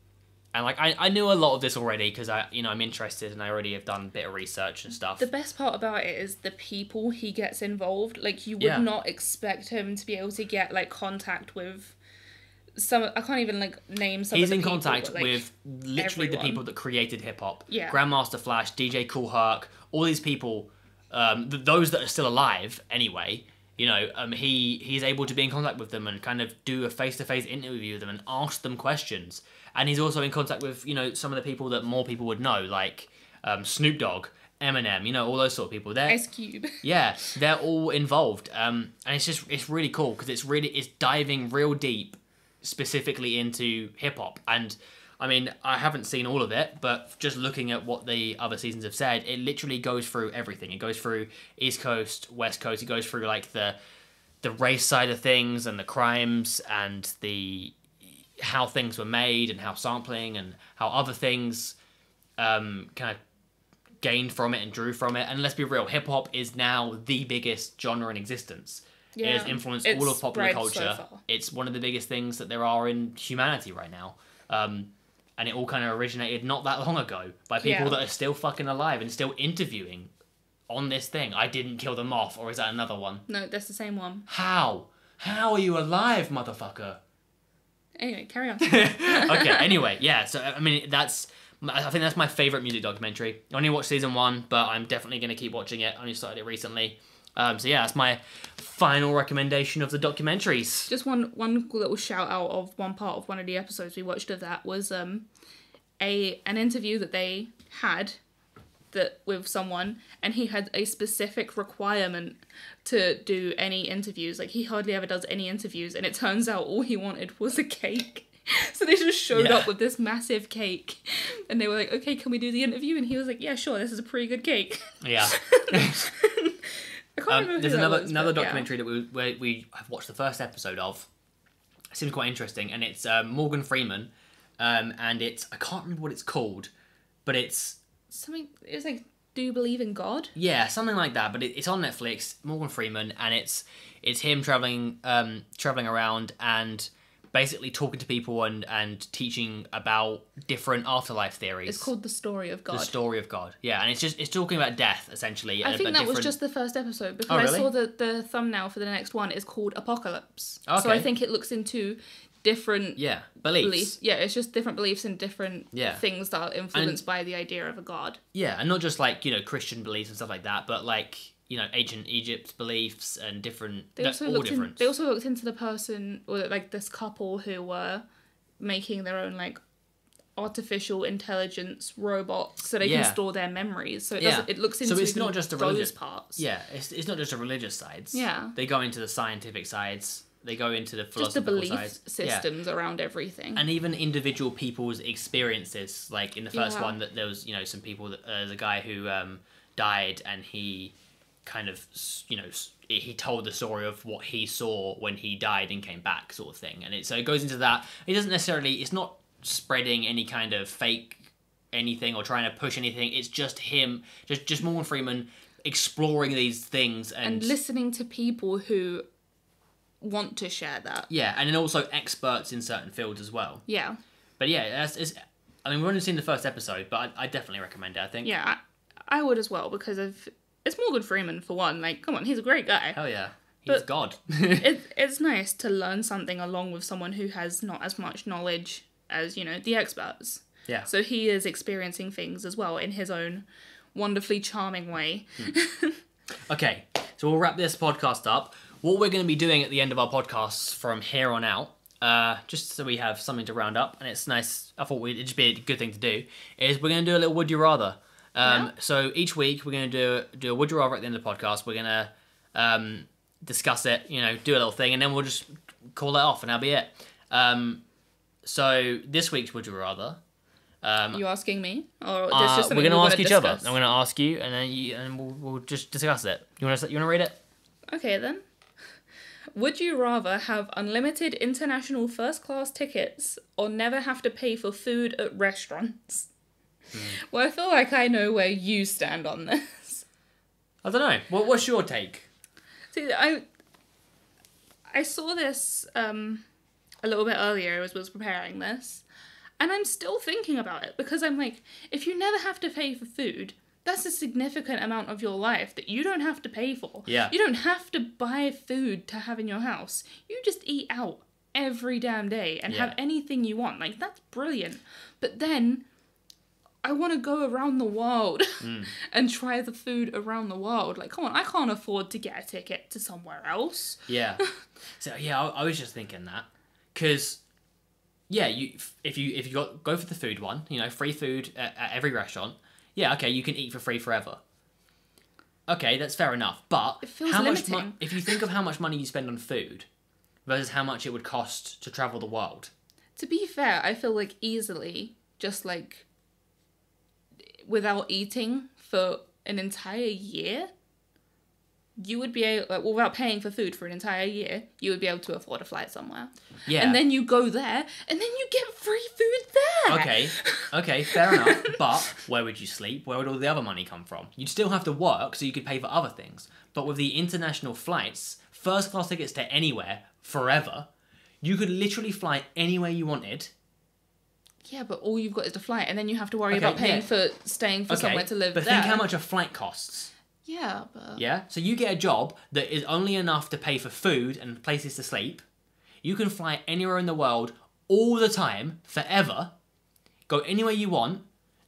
Speaker 2: like, I knew a lot of this already because I'm interested and I already have done a bit of research and stuff.
Speaker 1: The best part about it is the people he gets involved. Like, you would not expect him to be able to get, like, contact with I can't even like name some
Speaker 2: He's
Speaker 1: of the
Speaker 2: in
Speaker 1: people,
Speaker 2: contact
Speaker 1: like,
Speaker 2: with literally
Speaker 1: everyone.
Speaker 2: the people that created hip hop.
Speaker 1: Yeah.
Speaker 2: Grandmaster Flash, DJ Kool Herc, all these people, those that are still alive anyway. He's able to be in contact with them and kind of do a face-to-face interview with them and ask them questions. And he's also in contact with some of the people that more people would know, like Snoop Dogg, Eminem, all those sort of people.
Speaker 1: Ice Cube.
Speaker 2: Yeah, they're all involved, and it's really cool because it's diving real deep, specifically into hip hop. And I mean, I haven't seen all of it, but just looking at what the other seasons have said, it literally goes through everything. It goes through East Coast, West Coast. It goes through like the race side of things and the crimes and the how things were made and how sampling and how other things kind of gained from it and drew from it. And let's be real, hip hop is now the biggest genre in existence.
Speaker 1: Yeah,
Speaker 2: it has influenced all of popular culture.
Speaker 1: So
Speaker 2: it's one of the biggest things that there are in humanity right now. And it all kind of originated not that long ago by people that are still fucking alive and still interviewing on this thing. I didn't kill them off, or is that another one?
Speaker 1: No, that's the same one.
Speaker 2: How? How are you alive, motherfucker?
Speaker 1: Anyway, carry on.
Speaker 2: Okay, anyway, yeah, so I mean, I think that's my favourite music documentary. I only watched season 1, but I'm definitely going to keep watching it. I only started it recently. So yeah, that's my final recommendation of the documentaries.
Speaker 1: Just one little shout out of one part of one of the episodes we watched of that was an interview that they had with someone, and he had a specific requirement to do any interviews. Like, he hardly ever does any interviews, and it turns out all he wanted was a cake. So they just showed up with this massive cake, and they were like, okay, can we do the interview? And he was like, yeah, sure, this is a pretty good cake.
Speaker 2: Yeah. There's another documentary that we have watched the first episode of. It seems quite interesting, and it's Morgan Freeman, and it's, I can't remember what it's called, but it's
Speaker 1: something. It's like, do you believe in God?
Speaker 2: Yeah, something like that. But it's on Netflix. Morgan Freeman, and it's him traveling around and basically talking to people and teaching about different afterlife theories.
Speaker 1: It's called The Story of God.
Speaker 2: The Story of God. Yeah, and it's talking about death, essentially.
Speaker 1: I think that was just the first episode, because
Speaker 2: really?
Speaker 1: I saw that the thumbnail for the next one is called Apocalypse.
Speaker 2: Okay.
Speaker 1: So I think it looks into different
Speaker 2: beliefs.
Speaker 1: Yeah, it's just different beliefs and different things that are influenced by the idea of a god.
Speaker 2: Yeah, and not just like, Christian beliefs and stuff like that, but like, ancient Egypt beliefs and different...
Speaker 1: They also looked into the person, or like this couple who were making their own like artificial intelligence robots so they can store their memories. So it looks into
Speaker 2: it's not just
Speaker 1: those parts.
Speaker 2: Yeah, it's not just the religious sides.
Speaker 1: Yeah.
Speaker 2: They go into the scientific sides. They go into the philosophical
Speaker 1: just the belief
Speaker 2: sides.
Speaker 1: systems around everything.
Speaker 2: And even individual people's experiences. Like in the first one, that there was, some people, there's a guy who died, and he kind of, he told the story of what he saw when he died and came back, sort of thing. And so it goes into that. It doesn't necessarily, it's not spreading any kind of fake anything or trying to push anything. It's just him, just Morgan Freeman exploring these things and
Speaker 1: listening to people who want to share that.
Speaker 2: Yeah, and then also experts in certain fields as well.
Speaker 1: Yeah.
Speaker 2: But yeah, we've only seen the first episode, but I definitely recommend it, I think.
Speaker 1: Yeah, I would as well, because it's Morgan Freeman, for one. Like, come on, he's a great guy.
Speaker 2: Hell yeah. He's God.
Speaker 1: It's nice to learn something along with someone who has not as much knowledge as, the experts.
Speaker 2: Yeah.
Speaker 1: So he is experiencing things as well in his own wonderfully charming way.
Speaker 2: Okay, so we'll wrap this podcast up. What we're going to be doing at the end of our podcasts from here on out, just so we have something to round up, and it's nice, I thought it'd just be a good thing to do, is we're going to do a little Would You Rather. So each week we're going to do a Would You Rather at the end of the podcast. We're going to discuss it, do a little thing, and then we'll just call it off, and that'll be it. So this week's Would You Rather...
Speaker 1: you asking me, or this just
Speaker 2: we're going to ask each other. I'm going to ask you, and then we'll just discuss it. You want to read it?
Speaker 1: Okay then. Would you rather have unlimited international first-class tickets or never have to pay for food at restaurants? Well, I feel like I know where you stand on this.
Speaker 2: I don't know. What's your take?
Speaker 1: See, I saw this a little bit earlier as I was preparing this, and I'm still thinking about it, because I'm like, if you never have to pay for food, that's a significant amount of your life that you don't have to pay for.
Speaker 2: Yeah.
Speaker 1: You don't have to buy food to have in your house. You just eat out every damn day and have anything you want. Like, that's brilliant. But then I want to go around the world and try the food around the world. Like, come on, I can't afford to get a ticket to somewhere else.
Speaker 2: Yeah. So yeah, I was just thinking that, because if you go for the food one, free food at every restaurant. Yeah, okay, you can eat for free forever. Okay, that's fair enough. But
Speaker 1: it feels limiting.
Speaker 2: If you think of how much money you spend on food versus how much it would cost to travel the world.
Speaker 1: To be fair, I feel like easily, just like without eating for an entire year, you would be able, without paying for food for an entire year, you would be able to afford a flight somewhere.
Speaker 2: Yeah.
Speaker 1: And then you go there, and then you get free food there.
Speaker 2: Okay, fair enough. But where would you sleep? Where would all the other money come from? You'd still have to work, so you could pay for other things. But with the international flights, first class tickets to anywhere, forever, you could literally fly anywhere you wanted.
Speaker 1: Yeah, but all you've got is the flight, and then you have to worry about paying for staying for somewhere to live
Speaker 2: but
Speaker 1: there.
Speaker 2: Think how much a flight costs.
Speaker 1: Yeah, but...
Speaker 2: Yeah? So you get a job that is only enough to pay for food and places to sleep. You can fly anywhere in the world all the time, forever, go anywhere you want,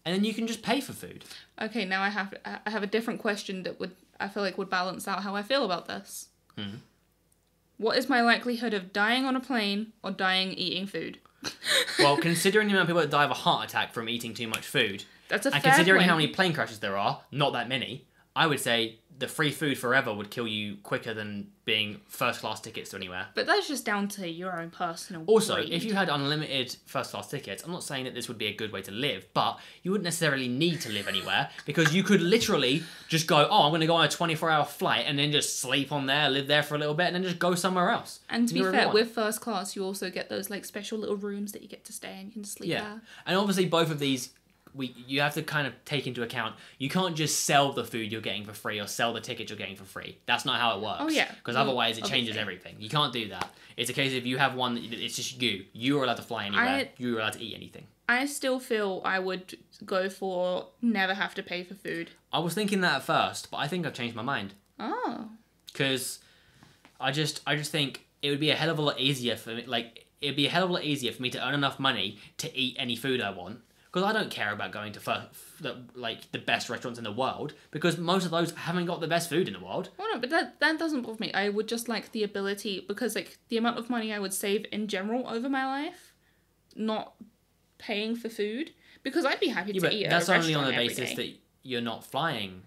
Speaker 2: and then you can just pay for food.
Speaker 1: Okay, now I have a different question that I feel like would balance out how I feel about this. What is my likelihood of dying on a plane or dying eating food?
Speaker 2: Well, considering the amount of people that die of a heart attack from eating too much food,
Speaker 1: that's a fair
Speaker 2: and considering
Speaker 1: point.
Speaker 2: how many plane crashes there are, not that many, I would say the free food forever would kill you quicker than being first-class tickets to anywhere.
Speaker 1: But that's just down to your own personal
Speaker 2: Also,
Speaker 1: greed.
Speaker 2: if you had unlimited first-class tickets, I'm not saying that this would be a good way to live, but you wouldn't necessarily need to live anywhere, because you could literally just go, I'm going to go on a 24-hour flight and then just sleep on there, live there for a little bit, and then just go somewhere else.
Speaker 1: And to be fair, with first class, you also get those like special little rooms that you get to stay in. You can just sleep there.
Speaker 2: And obviously both of these you have to kind of take into account, you can't just sell the food you're getting for free or sell the tickets you're getting for free. That's not how it works.
Speaker 1: Oh, yeah.
Speaker 2: Because otherwise it changes everything. You can't do that. It's a case of you have one, it's just you. You are allowed to fly anywhere. You are allowed to eat anything.
Speaker 1: I still feel I would go for never have to pay for food.
Speaker 2: I was thinking that at first, but I think I've changed my mind.
Speaker 1: Oh.
Speaker 2: Because I just think it would be a hell of a lot easier for me, it'd be a hell of a lot easier for me to earn enough money to eat any food I want. Because I don't care about going to the best restaurants in the world, because most of those haven't got the best food in the world.
Speaker 1: Oh no, but that doesn't bother me. I would just like the ability, because like the amount of money I would save in general over my life, not paying for food, because I'd be happy to eat at a restaurant every day. That's only on the basis that you're not flying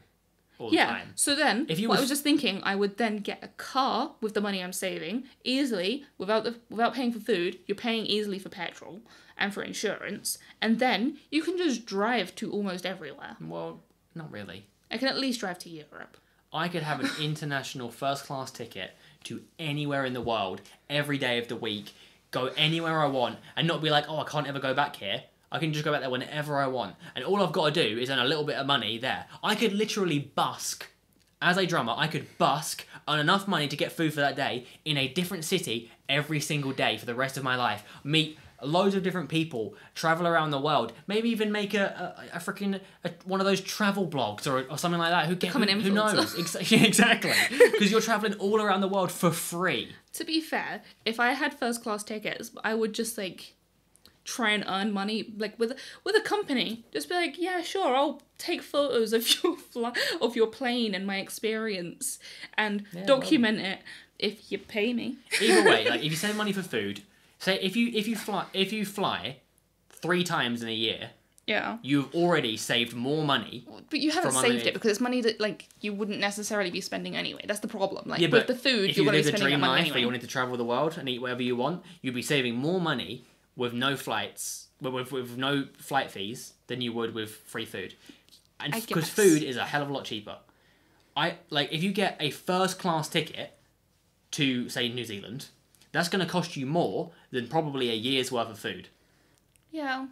Speaker 1: all the time. So then, I was just thinking, I would then get a car with the money I'm saving easily, without paying for food. You're paying easily for petrol and for insurance, and then you can just drive to almost everywhere.
Speaker 2: Well, not really.
Speaker 1: I can at least drive to Europe.
Speaker 2: I could have an international first-class ticket to anywhere in the world every day of the week, go anywhere I want, and not be like, oh, I can't ever go back here. I can just go back there whenever I want. And all I've got to do is earn a little bit of money there. I could literally busk. As a drummer, I could busk, earn enough money to get food for that day in a different city every single day for the rest of my life. Meet loads of different people, travel around the world, maybe even make a freaking one of those travel blogs or something like that. Who knows? Exactly. Because you're traveling all around the world for free.
Speaker 1: To be fair, if I had first class tickets, I would just try and earn money with a company. Just be like, yeah, sure, I'll take photos of your plane and my experience and document it if you pay me.
Speaker 2: Either way, if you save money for food, say if you fly 3 times in a year, you've already saved more money.
Speaker 1: But you haven't saved it, because it's money that you wouldn't necessarily be spending anyway. That's the problem. With the food, you're going to be spending that money anyway. If you live a dream life where you wanted to travel the world and eat whatever you want, you'd be saving more money with no flights, with no flight fees, than you would with free food. And because food is a hell of a lot cheaper. If you get a first class ticket to, say, New Zealand, that's going to cost you more than probably a year's worth of food. Yeah.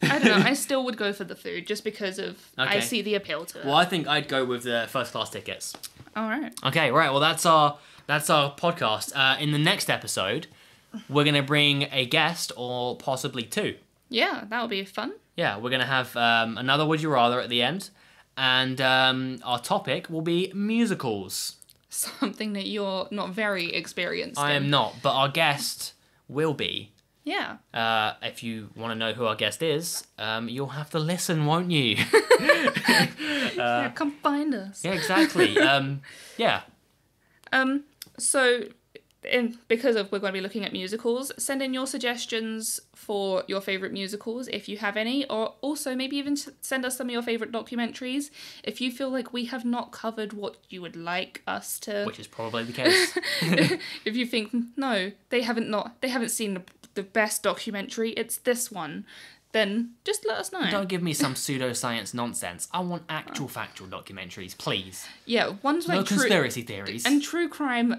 Speaker 1: I don't know. I still would go for the food just because of I see the appeal to it.
Speaker 2: Well, I think I'd go with the first class tickets.
Speaker 1: All right.
Speaker 2: Okay, right. Well, that's our podcast. In the next episode, we're going to bring a guest or possibly 2.
Speaker 1: Yeah, that would be fun.
Speaker 2: Yeah, we're going to have another Would You Rather at the end. And our topic will be musicals.
Speaker 1: Something that you're not very experienced in.
Speaker 2: I am not, but our guest will be.
Speaker 1: Yeah.
Speaker 2: If you want to know who our guest is, you'll have to listen, won't you?
Speaker 1: Yeah, come find us.
Speaker 2: Yeah, exactly. Yeah.
Speaker 1: So, because we're going to be looking at musicals, send in your suggestions for your favourite musicals, if you have any, or also maybe even send us some of your favourite documentaries, if you feel like we have not covered what you would like us to...
Speaker 2: Which is probably the case.
Speaker 1: If you think, no, they haven't seen the best documentary, it's this one, then just let us know.
Speaker 2: Don't give me some pseudoscience nonsense. I want actual factual documentaries, please.
Speaker 1: Yeah, ones
Speaker 2: no conspiracy theories.
Speaker 1: And true crime...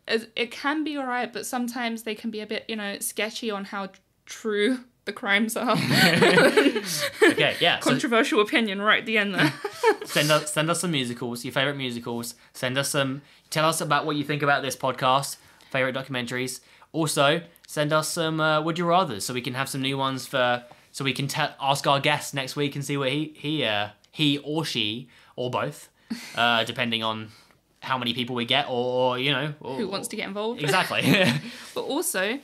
Speaker 1: it can be alright, but sometimes they can be a bit, sketchy on how true the crimes are.
Speaker 2: Okay, yeah.
Speaker 1: Controversial opinion right at the end there.
Speaker 2: Send us some musicals, your favourite musicals. Tell us about what you think about this podcast, favourite documentaries. Also, send us some Would You Rathers, so we can have some new ones so we can ask our guests next week and see what he or she, or both, depending on how many people we get, or who
Speaker 1: wants to get involved.
Speaker 2: Exactly.
Speaker 1: But also,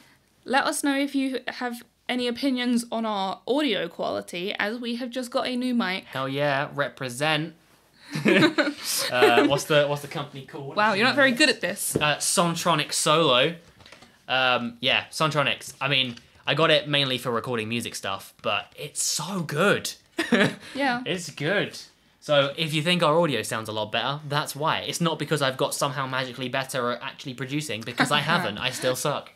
Speaker 1: let us know if you have any opinions on our audio quality, as we have just got a new mic.
Speaker 2: Hell yeah, represent. What's the company called?
Speaker 1: Wow, you're not very good at this.
Speaker 2: Sontronic Solo. Yeah, Sontronics. I mean, I got it mainly for recording music stuff, but it's so good.
Speaker 1: Yeah.
Speaker 2: It's good. So if you think our audio sounds a lot better, that's why. It's not because I've got somehow magically better at actually producing, because I haven't. I still suck.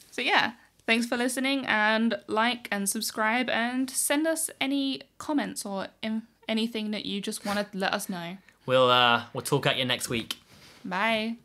Speaker 1: So yeah, thanks for listening, and like and subscribe, and send us any comments or anything that you just want to let us know.
Speaker 2: We'll talk at you next week.
Speaker 1: Bye.